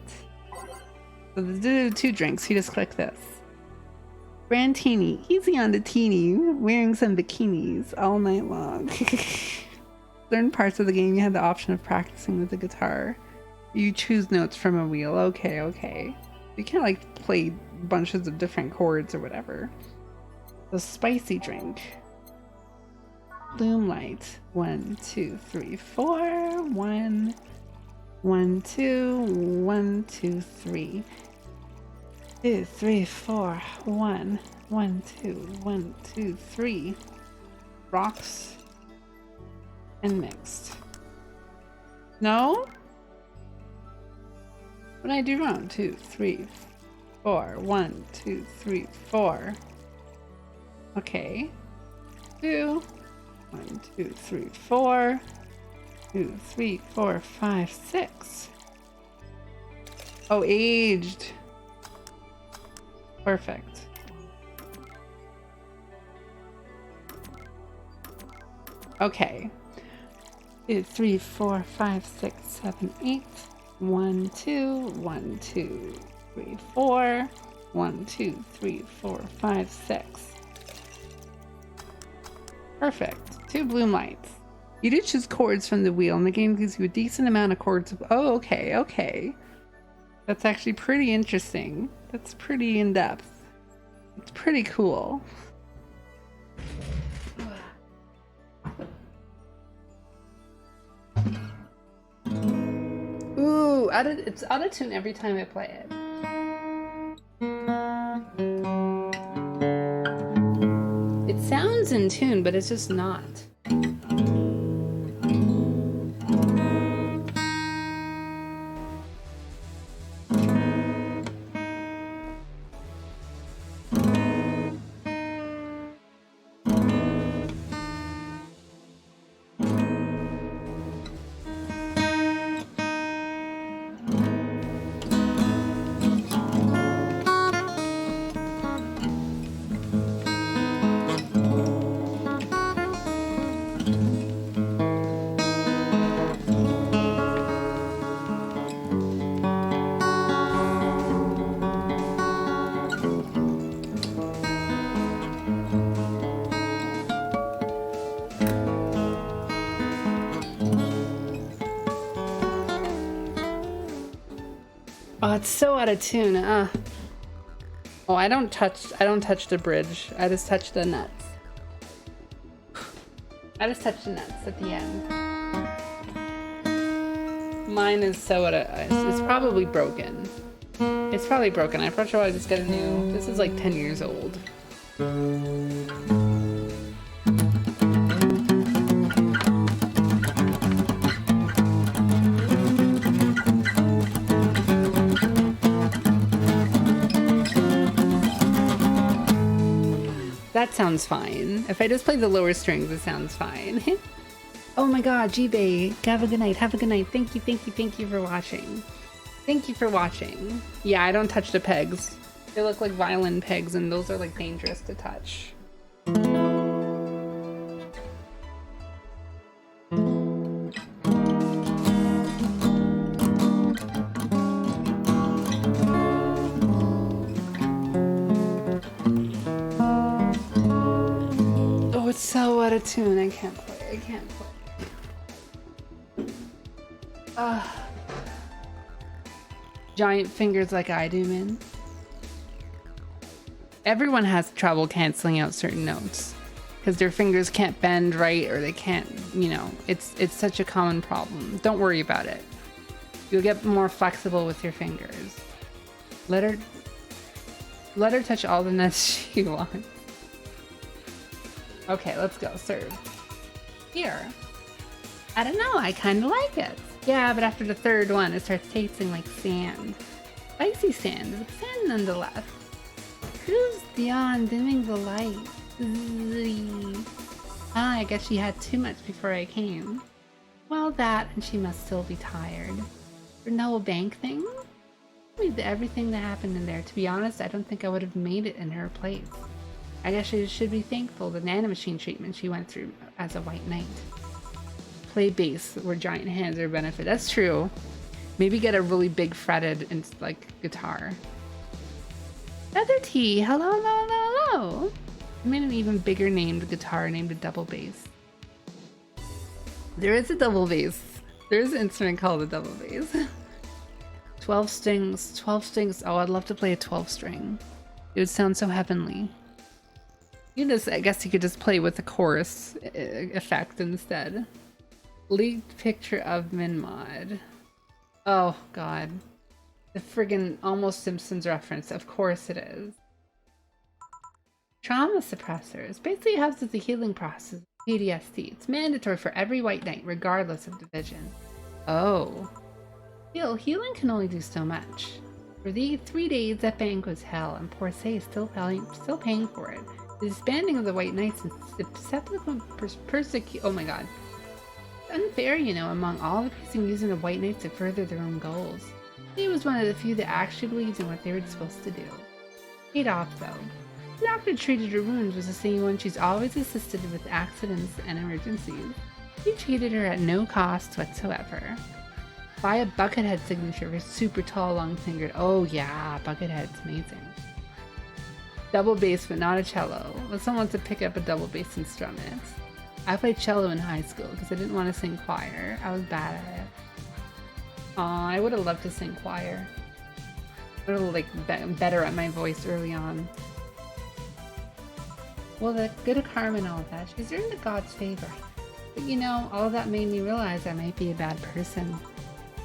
[SPEAKER 1] So the 2 drinks, you just click this. Brandtini, easy on the teeny, wearing some bikinis all night long. Certain parts of the game you have the option of practicing with the guitar. You choose notes from a wheel. Okay, okay. You can't like play bunches of different chords or whatever. The spicy drink. Bloom light. 1, 2, 3, 4. 1, 1, 2, 1, 2, 3. 2, 3, 4. 1, 1, 2, 1, 2, 3. Rocks and mixed. No? What did I do wrong? 2, 3, 4. 1, 2, 3, 4. Okay. 2. 1, 2, 3, 4. 2, 3, 4, 5, 6. Oh, aged. Perfect. Okay. 2, 3, 4, 5, 6, 7, 8. 1, 2, 1, 2, 3, 4. 1, 2, 3, 4, 5, 6. Perfect. 2 bloom lights. You do choose chords from the wheel, and the game gives you a decent amount of chords. Oh, okay, okay. That's actually pretty interesting. That's pretty in-depth. It's pretty cool. Ooh, it's out of tune every time I play it. It sounds in tune, but it's just not. Oh, it's so out of tune. Oh, I don't touch the bridge. I just touch the nuts. I just touch the nuts at the end. Mine is so out of, it's probably broken. It's probably broken. I probably should just get a new. This is like 10 years old. sounds fine. If I just play the lower strings, it sounds fine. Oh my god, G-Bay, have a good night, have a good night. Thank you for watching. Thank you for watching. Yeah, I don't touch the pegs. They look like violin pegs, and those are like dangerous to touch. Oh, it's so out of tune. I can't play. I can't play. Giant fingers like I do, man. Everyone has trouble canceling out certain notes because their fingers can't bend right, or they can't, you know, it's such a common problem. Don't worry about it. You'll get more flexible with your fingers. Let her touch all the notes she wants. Okay, let's go. Serve. Here. I don't know, I kind of like it. Yeah, but after the third one, it starts tasting like sand. Spicy sand, but sand nonetheless. Cruise beyond dimming the light. Ah, I guess she had too much before I came. Well, that, and she must still be tired. For no bank thing? With everything that happened in there, to be honest, I don't think I would have made it in her place. I guess she should be thankful the nanomachine treatment she went through as a white knight. Play bass where giant hands are a benefit. That's true. Maybe get a really big fretted and like guitar. Feather Tea, hello, hello, hello, hello. I made an even bigger named guitar named a double bass. There is a double bass. There is an instrument called a double bass. 12 strings, 12 strings. Oh, I'd love to play a 12 string. It would sound so heavenly. You just, I guess you could just play with the chorus effect instead. Leaked picture of Minmod. Oh god. The friggin' almost Simpsons reference. Of course it is. Trauma suppressors. Basically helps with the healing process of PTSD. It's mandatory for every white knight, regardless of division. Oh. Still, healing can only do so much. For the 3 days, that bank was hell, and poor Say is still paying for it. The disbanding of the White Knights and subsequent oh my god. It's unfair, you know, among all the people using the White Knights to further their own goals. He was one of the few that actually believed in what they were supposed to do. Paid off, though. The doctor treated her wounds was the same one she's always assisted with accidents and emergencies. He treated her at no cost whatsoever. Buy a Buckethead signature for super tall, long-fingered. Oh yeah, Buckethead's amazing. Double bass, but not a cello. Well, someone wants to pick up a double bass instrument. I played cello in high school because I didn't want to sing choir. I was bad at it. Aw, I would have loved to sing choir. I would have like better at my voice early on. Well, the good karma and all that, she's earned the God's favor. But you know, all that made me realize I might be a bad person.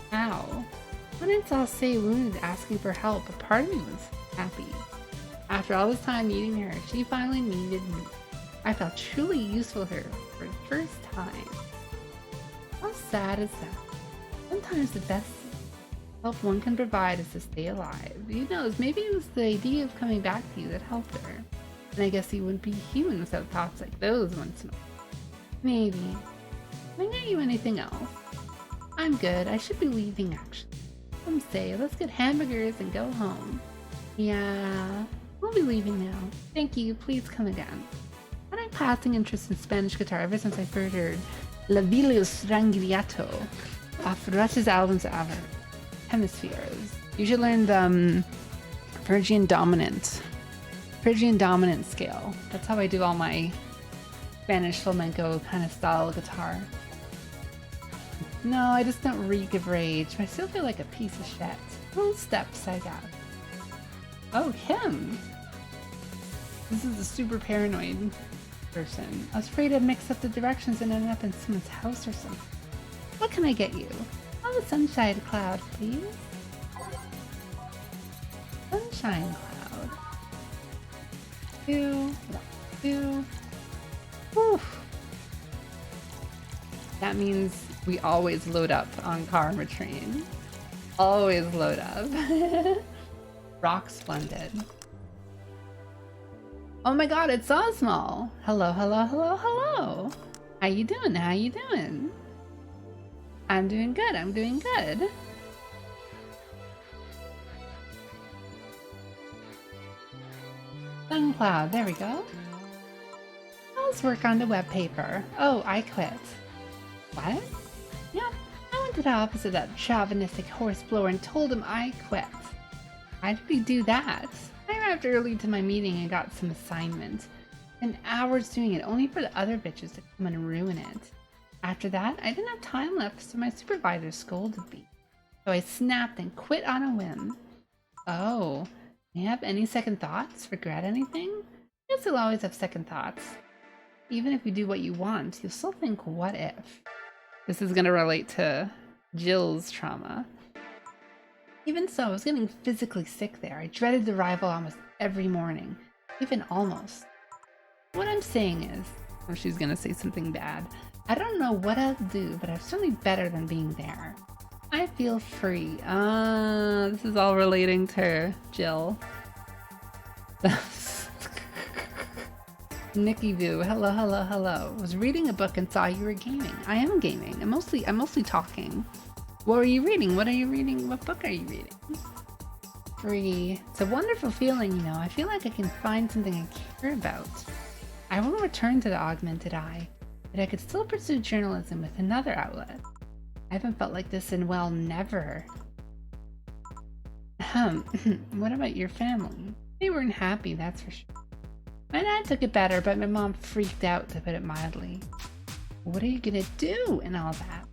[SPEAKER 1] How? When I saw Say wounded asking for help, a part of me was happy. After all this time meeting her, she finally needed me. I felt truly useful to her for the first time. How sad is that? Sometimes the best help one can provide is to stay alive. Who knows, maybe it was the idea of coming back to you that helped her. And I guess you wouldn't be human without thoughts like those once in a while. Maybe. Can I get you anything else? I'm good. I should be leaving actually. Some say, let's get hamburgers and go home. Yeah, we'll be leaving now. Thank you. Please come again. I've had a passing interest in Spanish guitar ever since I first heard La Villa Strangliato off Rush's albums of Hemispheres. You should learn the Phrygian dominant scale. That's how I do all my Spanish flamenco kind of style guitar. No, I just don't reek of rage, but I still feel like a piece of shit. Little steps I got. Oh, him! This is a super paranoid person. I was afraid I'd mix up the directions and end up in someone's house or something. What can I get you? Oh, a sunshine cloud, please. Sunshine cloud. Two. Oof. That means we always load up on Karma Train. Always load up. Rock splendid. Oh my god, it's Osmo! Hello, hello, hello, hello! How you doing? How you doing? I'm doing good, I'm doing good. Suncloud, there we go. How's work on the web paper? Oh, I quit. What? Yeah, I went to the office of that chauvinistic horseblower and told him I quit. Why did he do that? I arrived early to my meeting and got some assignment. Spent hours doing it only for the other bitches to come and ruin it. After that, I didn't have time left, so my supervisor scolded me. So I snapped and quit on a whim. Oh, do you have any second thoughts? Regret anything? Yes, you'll always have second thoughts. Even if you do what you want, you'll still think, what if? This is gonna relate to Jill's trauma. Even so, I was getting physically sick there. I dreaded the arrival almost every morning. Even almost. What I'm saying is, oh, she's gonna say something bad. I don't know what I'll do, but I'm certainly better than being there. I feel free. This is all relating to Jill. Nikki Vu, hello, hello, hello. Was reading a book and saw you were gaming. I am gaming. I'm mostly talking. What are you reading? What are you reading? What book are you reading? Free. It's a wonderful feeling, you know. I feel like I can find something I care about. I will return to the augmented eye, but I could still pursue journalism with another outlet. I haven't felt like this in, well, never. What about your family? They weren't happy, that's for sure. My dad took it better, but my mom freaked out, to put it mildly. What are you gonna do and all that?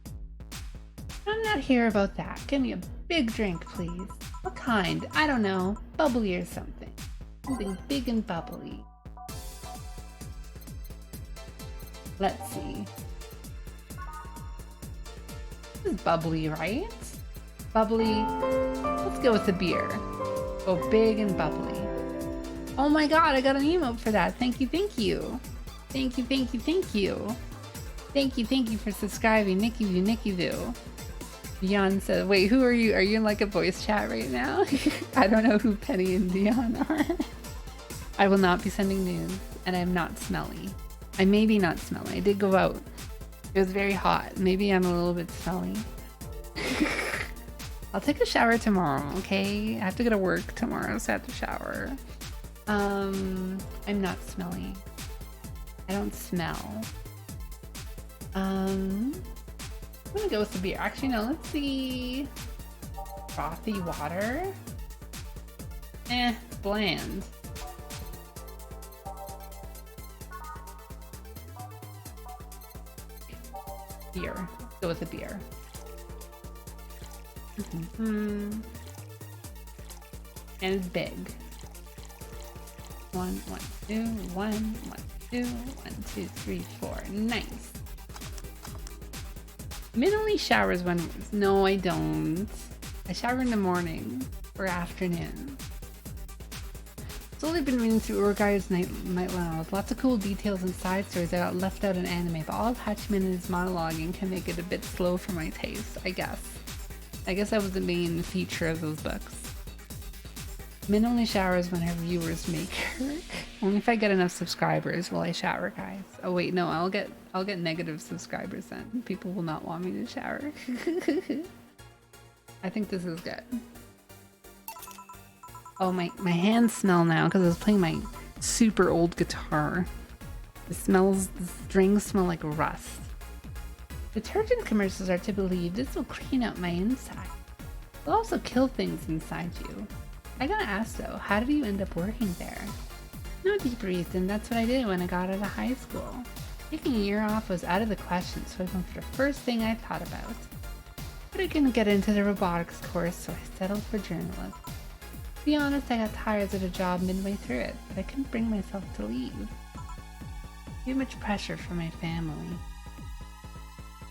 [SPEAKER 1] I'm not here about that. Give me a big drink, please. What kind? I don't know. Bubbly or something. Something big and bubbly. Let's see. This is bubbly, right? Bubbly. Let's go with the beer. Go big and bubbly. Oh my god, I got an emote for that. Thank you, thank you. Thank you, thank you, thank you. Thank you for subscribing. Nikki Vu, Nikki Vu. Dion said, wait, who are you? Are you in like a voice chat right now? I don't know who Penny and Dion are. I will not be sending news, and I'm not smelly. I may be not smelly. I did go out. It was very hot. Maybe I'm a little bit smelly. I'll take a shower tomorrow, okay? I have to go to work tomorrow, so I have to shower. I'm not smelly. I don't smell. I'm gonna go with the beer. Actually, no, let's see. Frothy water? Bland. Beer. Let's go with the beer. And it's big. 1, 1, 2, 1, 1, 2, 1, 2, 3, 4. Nice. Min only showers when... No, I don't. I shower in the morning or afternoon. Slowly been reading through Urgai's Nightline with lots of cool details and side stories that got left out in anime, but all of Hachiman's monologuing can make it a bit slow for my taste, I guess. I guess that was the main feature of those books. Min only showers when her viewers make her. Only if I get enough subscribers will I shower, guys. Oh wait, no, I'll get negative subscribers then. People will not want me to shower. I think this is good. Oh, my hands smell now because I was playing my super old guitar. The strings smell like rust. Detergent commercials are to believe this will clean out my inside. It'll also kill things inside you. I gotta ask though, how did you end up working there? No deep reason, that's what I did when I got out of high school. Taking a year off was out of the question, so I went for the first thing I thought about. But I couldn't get into the robotics course, so I settled for journalism. To be honest, I got tired of the job midway through it, but I couldn't bring myself to leave. Too much pressure for my family.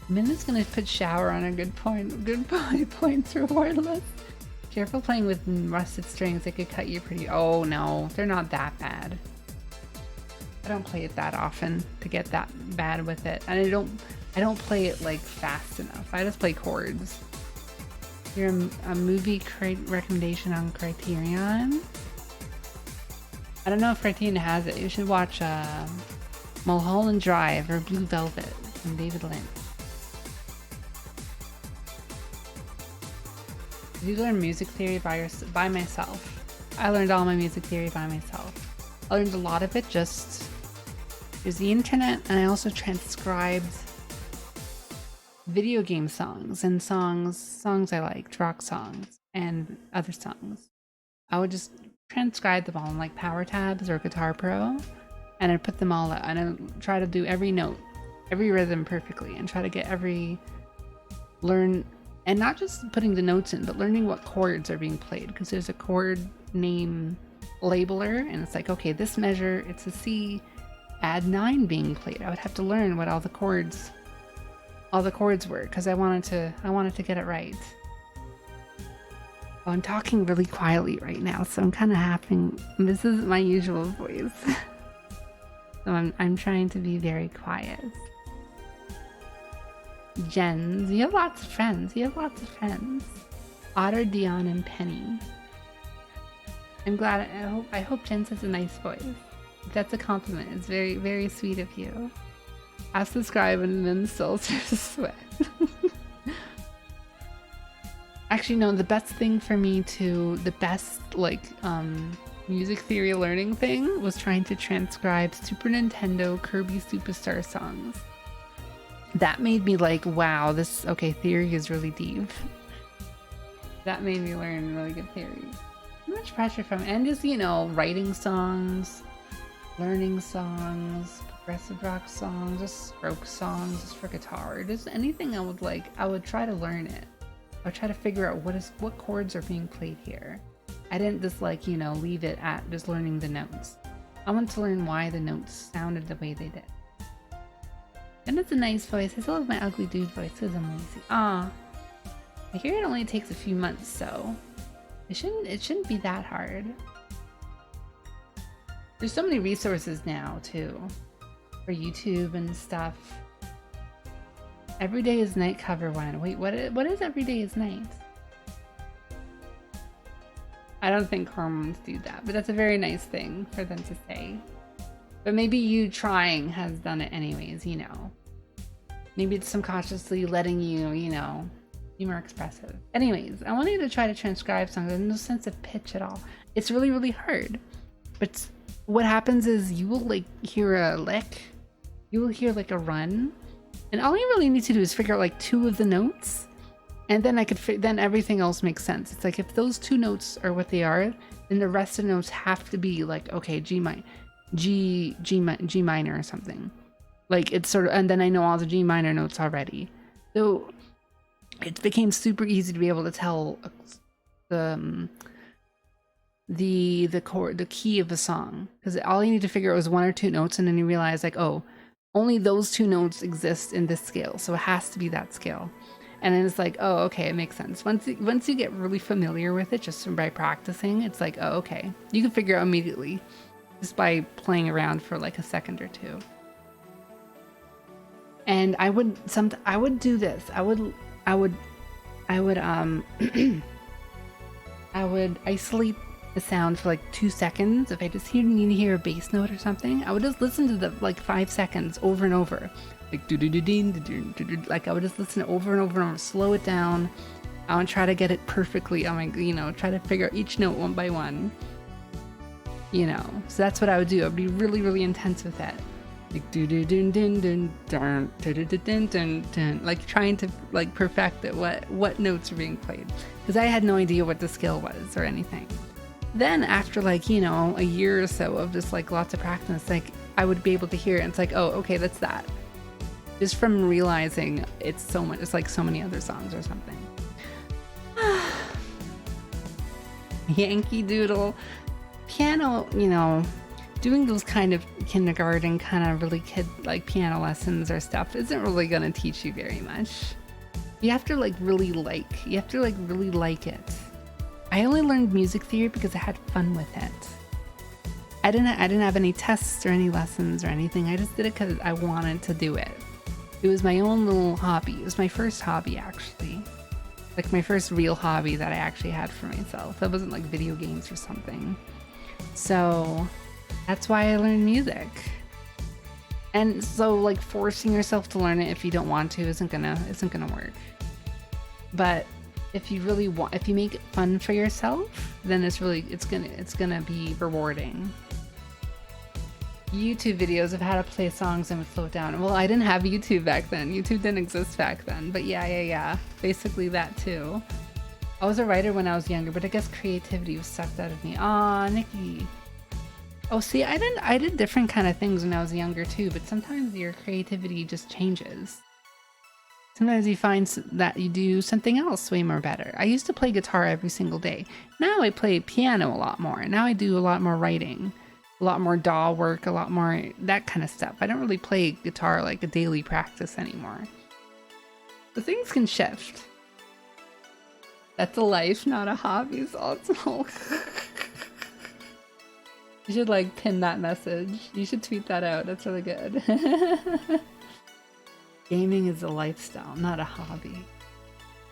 [SPEAKER 1] Minna's gonna put shower on a good points reward list. Careful playing with rusted strings, they could cut you pretty... Oh no, they're not that bad. I don't play it that often to get that bad with it. And I don't play it like fast enough. I just play chords. You're a movie recommendation on Criterion? I don't know if Martina has it. You should watch Mulholland Drive or Blue Velvet from David Lynch. Did you learn music theory by myself? I learned all my music theory by myself. I learned a lot of it just through the internet, and I also transcribed video game songs and songs I liked, rock songs and other songs. I would just transcribe them all in like Power Tabs or Guitar Pro, and I'd put them all out, and I'd try to do every note, every rhythm perfectly, and try to get learn, and not just putting the notes in, but learning what chords are being played, because there's a chord name labeler, and it's like, okay, this measure, it's a C, add 9 being played. I would have to learn what all the chords were, because I wanted to get it right. Oh, I'm talking really quietly right now, so I'm kind of having, this isn't my usual voice. So I'm trying to be very quiet. Jens, you have lots of friends. Otter, Dion, and Penny. I'm glad. I hope Jens has a nice voice. That's a compliment. It's very, very sweet of you. I subscribe and then still sweat. Actually, no, the best thing for me the best music theory learning thing was trying to transcribe Super Nintendo Kirby Superstar songs. That made me like, wow, theory is really deep. That made me learn really good theory. Too much pressure from, and just, writing songs, learning songs, progressive rock songs, just stroke songs, just for guitar, just anything I would try to learn it. I would try to figure out what chords are being played here. I didn't just leave it at just learning the notes. I want to learn why the notes sounded the way they did. And it's a nice voice. I still have my ugly dude voice because I'm lazy. I hear it only takes a few months, so it shouldn't be that hard. There's so many resources now too, for YouTube and stuff. Every Day is Night cover one. Wait, what is Every Day is Night? I don't think hormones do that, but that's a very nice thing for them to say. But maybe you trying has done it anyways, Maybe it's subconsciously letting you, be more expressive. Anyways, I wanted to try to transcribe songs. There's no sense of pitch at all. It's really, really hard. But what happens is you will hear a lick, you will hear a run, and all you really need to do is figure out 2 of the notes, and then then everything else makes sense. It's like if those 2 notes are what they are, then the rest of the notes have to be okay, G minor or something. It's sort of, and then I know all the G minor notes already. So it became super easy to be able to tell the chord, the key of the song, because all you need to figure out was 1 or 2 notes, and then you realize oh, only those 2 notes exist in this scale, so it has to be that scale. And then it's oh, okay, it makes sense. Once you get really familiar with it, just by practicing, it's oh, okay, you can figure out immediately just by playing around for a second or 2. And I would do this. I would isolate the sound for 2 seconds. If I just need to hear a bass note or something, I would just listen to the 5 seconds over and over. I would just listen over and over and over, slow it down. I would try to get it perfectly. Try to figure out each note one by one. So that's what I would do. I would be really, really intense with that. Trying to perfect it, what notes are being played, because I had no idea what the skill was or anything. Then after a year or so of just lots of practice, I would be able to hear it, and it's oh, okay, that's that, just from realizing it's so much, it's so many other songs or something. Yankee Doodle piano, doing those kind of kindergarten, kind of really kid piano lessons or stuff isn't really gonna teach you very much. You have to really like it. I only learned music theory because I had fun with it. I didn't have any tests or any lessons or anything. I just did it because I wanted to do it. It was my own little hobby. It was my first hobby, actually. My first real hobby that I actually had for myself. It wasn't video games or something. So That's why I learned music. And so like forcing yourself to learn it if you don't want to isn't gonna work. But if you really want, if you make it fun for yourself, then it's gonna be rewarding. YouTube videos of how to play songs and would slow it down. Well, I didn't have YouTube back then. YouTube didn't exist back then. But yeah. Basically that too. I was a writer when I was younger, but I guess creativity was sucked out of me. Aw, Nikki. Oh, see, I did different kind of things when I was younger too, but sometimes your creativity just changes. Sometimes you find that you do something else way more better. I used to play guitar every single day. Now I play piano a lot more. Now I do a lot more writing, a lot more DAW work, a lot more that kind of stuff. I don't really play guitar like a daily practice anymore. So things can shift. That's a life, not a hobby. Also. You should like pin that message. You should tweet that out. That's really good. Gaming is a lifestyle, not a hobby.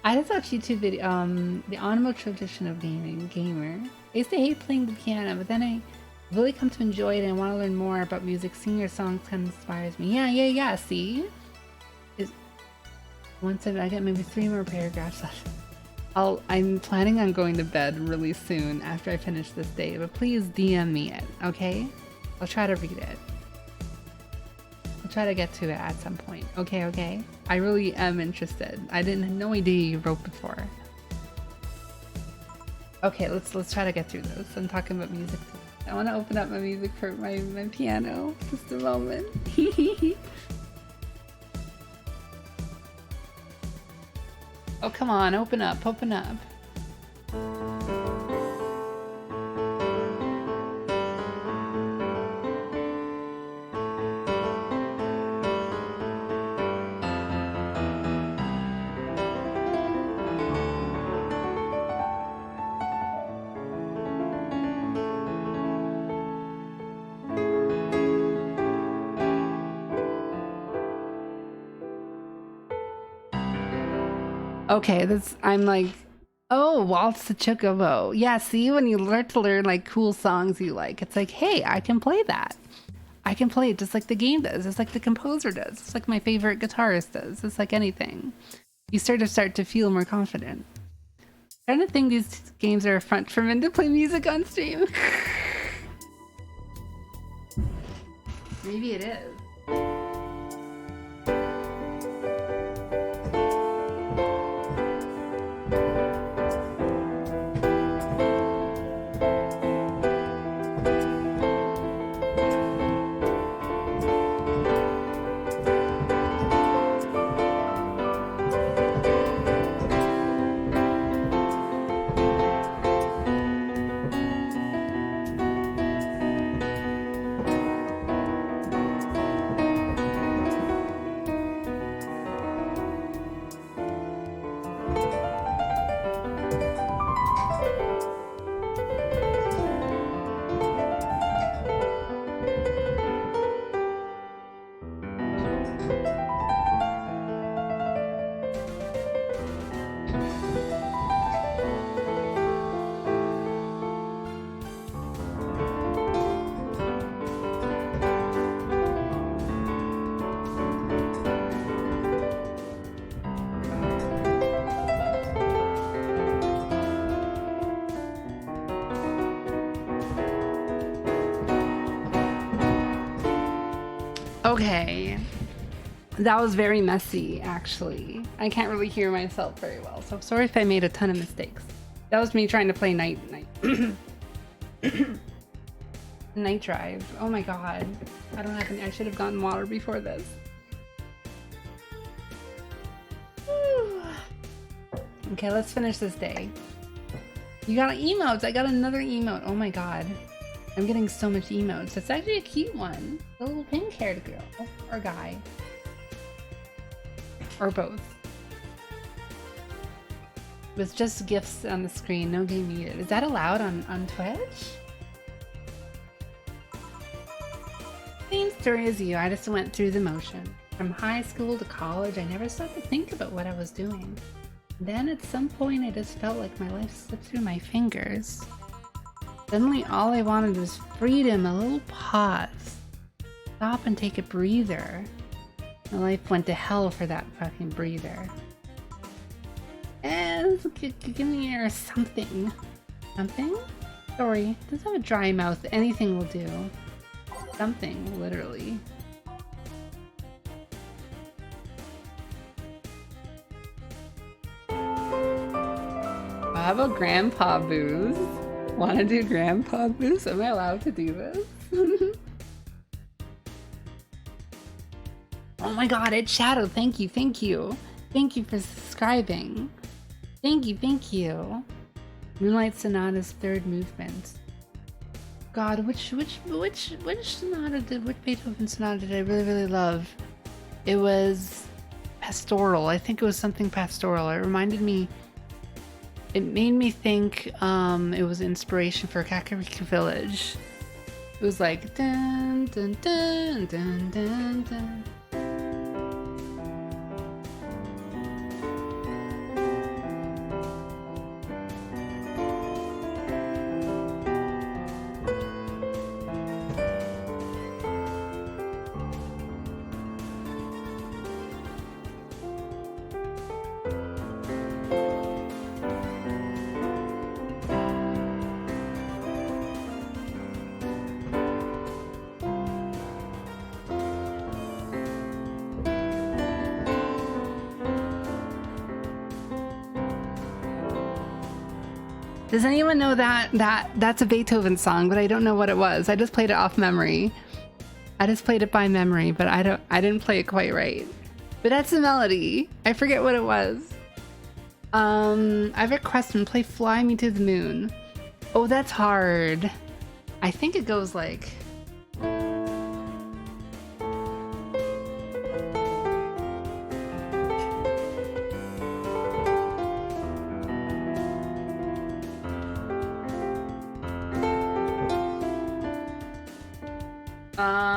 [SPEAKER 1] I just watched YouTube video, the honorable tradition of gaming, gamer. I used to hate playing the piano, but then I really come to enjoy it and want to learn more about music. Singing your songs kind of inspires me. Yeah, see? Once I get maybe 3 more paragraphs left. I'm planning on going to bed really soon after I finish this day, but please DM me it, okay? I'll try to read it. I'll try to get to it at some point. Okay? I really am interested. I didn't have no idea you wrote before. Okay, let's try to get through this. I'm talking about music too. I want to open up my music for my piano. Just a moment. Oh, come on, open up. Okay, I'm like, oh, Waltz the Chocobo. Yeah, see, when you learn to learn like cool songs you like, it's like, hey, I can play that. I can play it just like the game does. It's like the composer does. It's like my favorite guitarist does. It's like anything. You start to feel more confident. I don't think these games are a front for men to play music on stream. Maybe it is. Okay, that was very messy, actually. I can't really hear myself very well, so sorry if I made a ton of mistakes. That was me trying to play Night Drive. Oh my god. I don't have any. I should have gotten water before this. Okay, let's finish this day. You got emotes. I got another emote. Oh my god. I'm getting so much emotes. It's actually a cute one. A little pink-haired girl. Or guy. Or both. With just GIFs on the screen, no game needed. Is that allowed on Twitch? Same story as you. I just went through the motion. From high school to college, I never stopped to think about what I was doing. Then at some point, I just felt like my life slipped through my fingers. Suddenly all I wanted was freedom, a little pause. Stop and take a breather. My life went to hell for that fucking breather. And give me something. Something? Sorry, does have a dry mouth. Anything will do. Something, literally. How about Grandpa Booze? Wanna do Grandpa Booze? Am I allowed to do this? Oh my god, it's Shadow. Thank you, thank you. Thank you for subscribing. Thank you, thank you. Moonlight Sonata's third movement. God, which sonata did, which Beethoven sonata did I really love? It was pastoral. I think it was something pastoral. It reminded me, it made me think it was inspiration for Kakariko Village. It was like dun dun dun dun dun dun. Does anyone know that's a Beethoven song, but I don't know what it was. I just played it off memory. I just played it by memory, but I didn't play it quite right. But that's the melody. I forget what it was. I have a question. Play Fly Me to the Moon. Oh, that's hard. I think it goes like...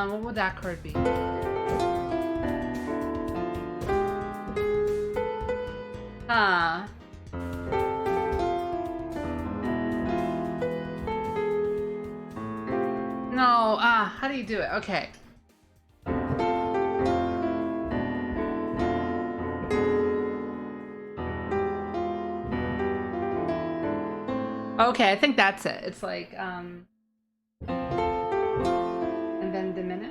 [SPEAKER 1] what would that chord be? No, how do you do it? Okay. Okay, I think that's it. It's like, and then diminish.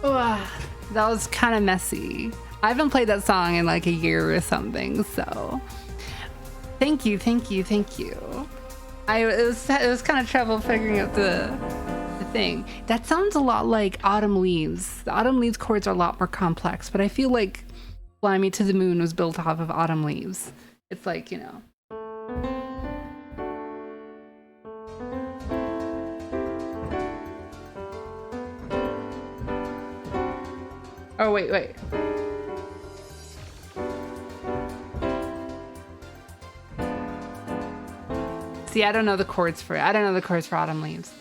[SPEAKER 1] Ugh, that was kind of messy. I haven't played that song in like a year or something, so thank you, thank you, thank you. It was kind of trouble figuring out the thing. That sounds a lot like Autumn Leaves. The Autumn Leaves chords are a lot more complex, but I feel like Fly Me to the Moon was built off of Autumn Leaves. It's like, you know. Oh, wait. See, I don't know the chords for it. I don't know the chords for Autumn Leaves.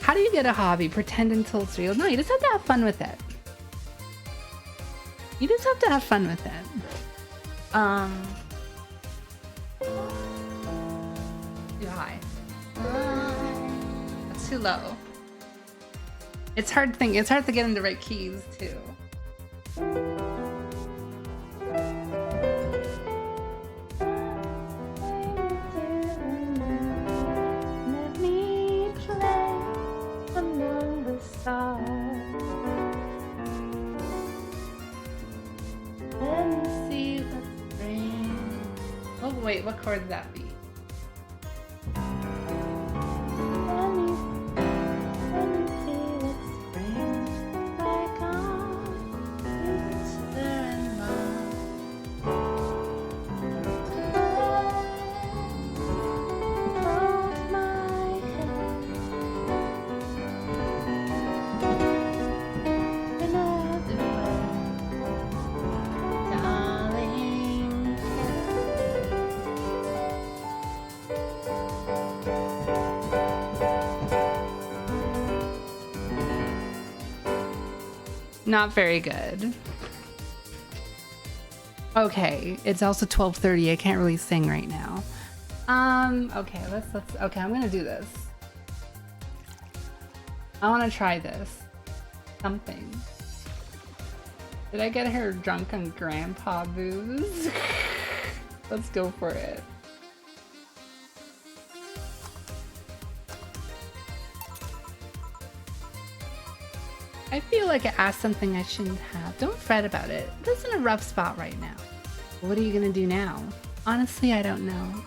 [SPEAKER 1] How do you get a hobby? Pretend until it's real? No, you just have to have fun with it. You just have to have fun with it. Too high. That's too low. It's hard to get in the right keys too. Let me play among the stars. Let me see what's spring. Oh wait, what chord would that be? Not very good. Okay, it's also 12:30. I can't really sing right now. Okay, okay, I'm gonna do this. I wanna try this. Something. Did I get her drunk on grandpa booze? Let's go for it. I feel like I asked something I shouldn't have. Don't fret about it. This is in a rough spot right now. What are you gonna do now? Honestly, I don't know.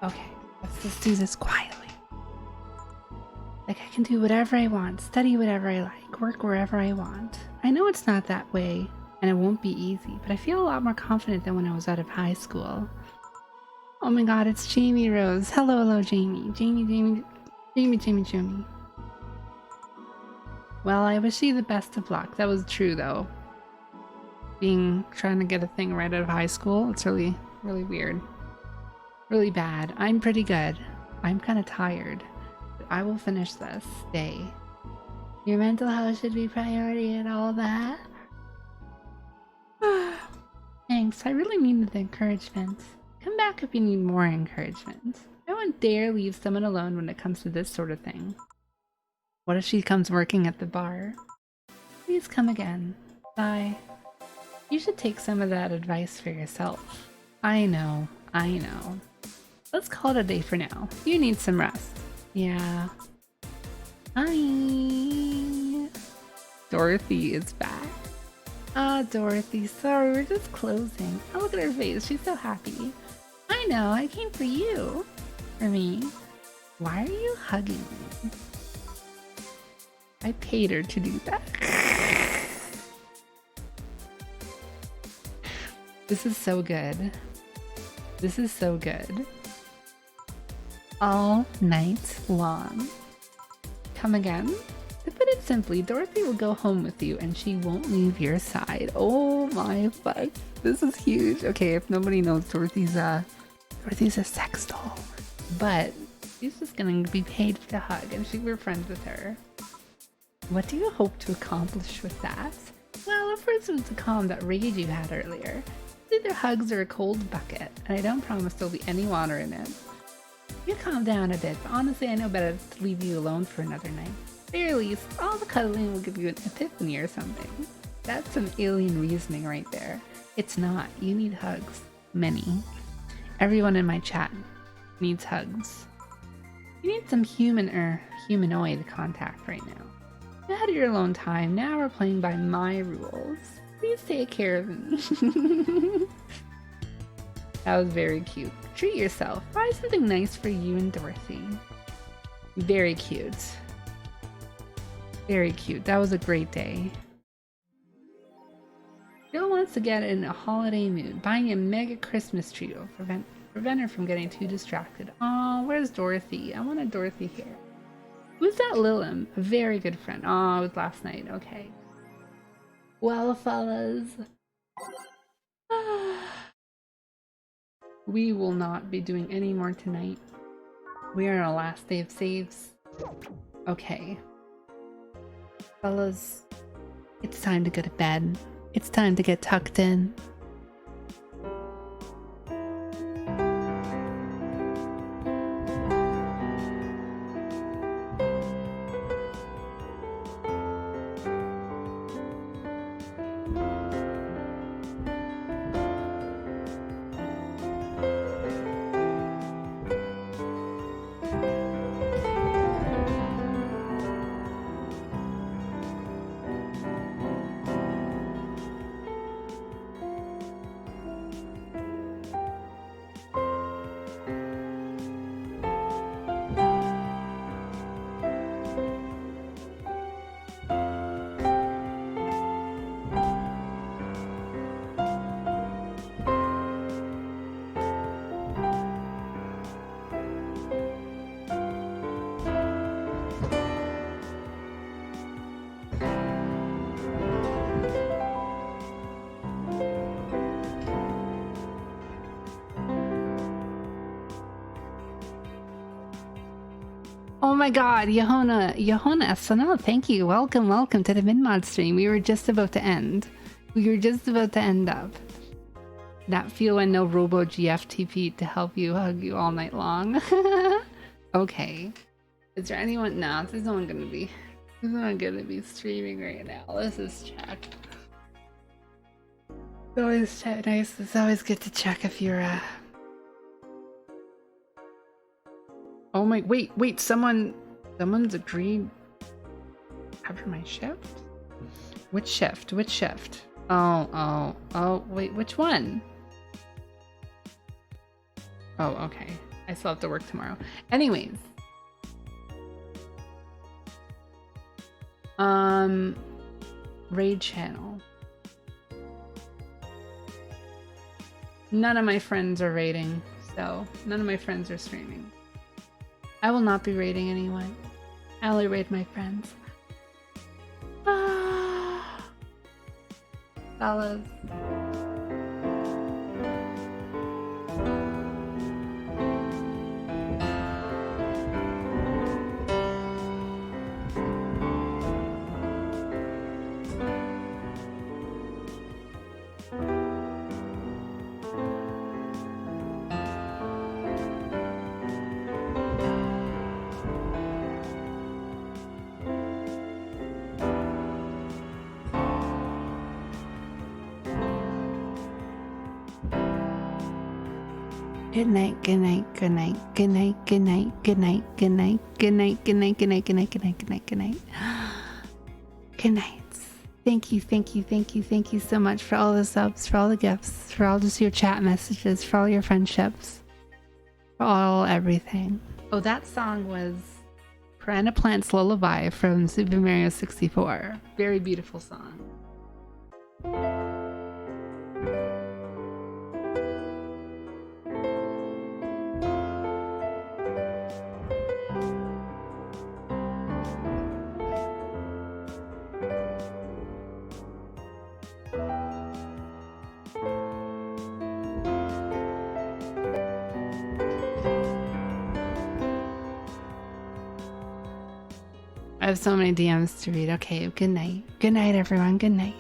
[SPEAKER 1] Okay, let's just do this quietly. Like I can do whatever I want, study whatever I like, work wherever I want. I know it's not that way, and it won't be easy, but I feel a lot more confident than when I was out of high school. Oh my god, it's Jamie Rose. Hello, Jamie. Jamie. Well, I wish you the best of luck. That was true, though. trying to get a thing right out of high school. It's really, really weird. Really bad. I'm pretty good. I'm kind of tired. But I will finish this day. Your mental health should be priority and all that. Thanks. I really needed the encouragement. Come back if you need more encouragement. No one dare leave someone alone when it comes to this sort of thing. What if she comes working at the bar? Please come again. Bye. You should take some of that advice for yourself. I know. Let's call it a day for now. You need some rest. Yeah. Hi. Dorothy is back. Ah, Dorothy, sorry, we're just closing. Oh, look at her face. She's so happy. I know, I came for you. For me. Why are you hugging me? I paid her to do that. This is so good. This is so good. All night long. Come again? To put it simply, Dorothy will go home with you and she won't leave your side. Oh my fuck. This is huge. Okay, if nobody knows, Dorothy's a sex doll. But she's just gonna be paid for the hug and we're friends with her. What do you hope to accomplish with that? Well, at first it was to calm that rage you had earlier. It's either hugs or a cold bucket, and I don't promise there'll be any water in it. You calm down a bit, but honestly I know better to leave you alone for another night. Very least, all the cuddling will give you an epiphany or something. That's some alien reasoning right there. It's not. You need hugs. Many. Everyone in my chat needs hugs. You need some human or humanoid contact right now. You had your alone time, now we're playing by my rules. Please take care of me. That was very cute. Treat yourself. Buy something nice for you and Dorothy. Very cute. Very cute. That was a great day. Jill wants to get in a holiday mood. Buying a mega Christmas tree will prevent her from getting too distracted. Aw, where's Dorothy? I want a Dorothy here. Who's that Lilum? A very good friend. Oh, it was last night. Okay. Well, fellas. We will not be doing any more tonight. We are on our last day of saves. Okay. Fellas, it's time to go to bed. It's time to get tucked in. Oh my god, Yahona SNL, thank you. Welcome to the mid-mod stream. We were just about to end. Up. That feel when no robo GFTP to help you hug you all night long. Okay. Is there anyone? No, there's no one gonna be streaming right now. Let's just check. It's always nice. It's always good to check if you're Oh my, wait, someone's agreed after my shift? Which shift? Oh, wait, which one? Oh, okay. I still have to work tomorrow. Anyways. Raid channel. None of my friends are raiding, so none of my friends are streaming. I will not be raiding anyone. I only raid my friends. fellas. Good night, good night, good night, good night, good night, good night, good night, good night, good night, good night, good night, good night, good night, good night. Good night. Thank you, thank you, thank you, thank you so much for all the subs, for all the gifts, for all just your chat messages, for all your friendships, for all everything. Oh, that song was Piranha Plant's Lullaby from Super Mario 64. Very beautiful song. I have so many DMs to read. Okay, good night. Good night, everyone. Good night.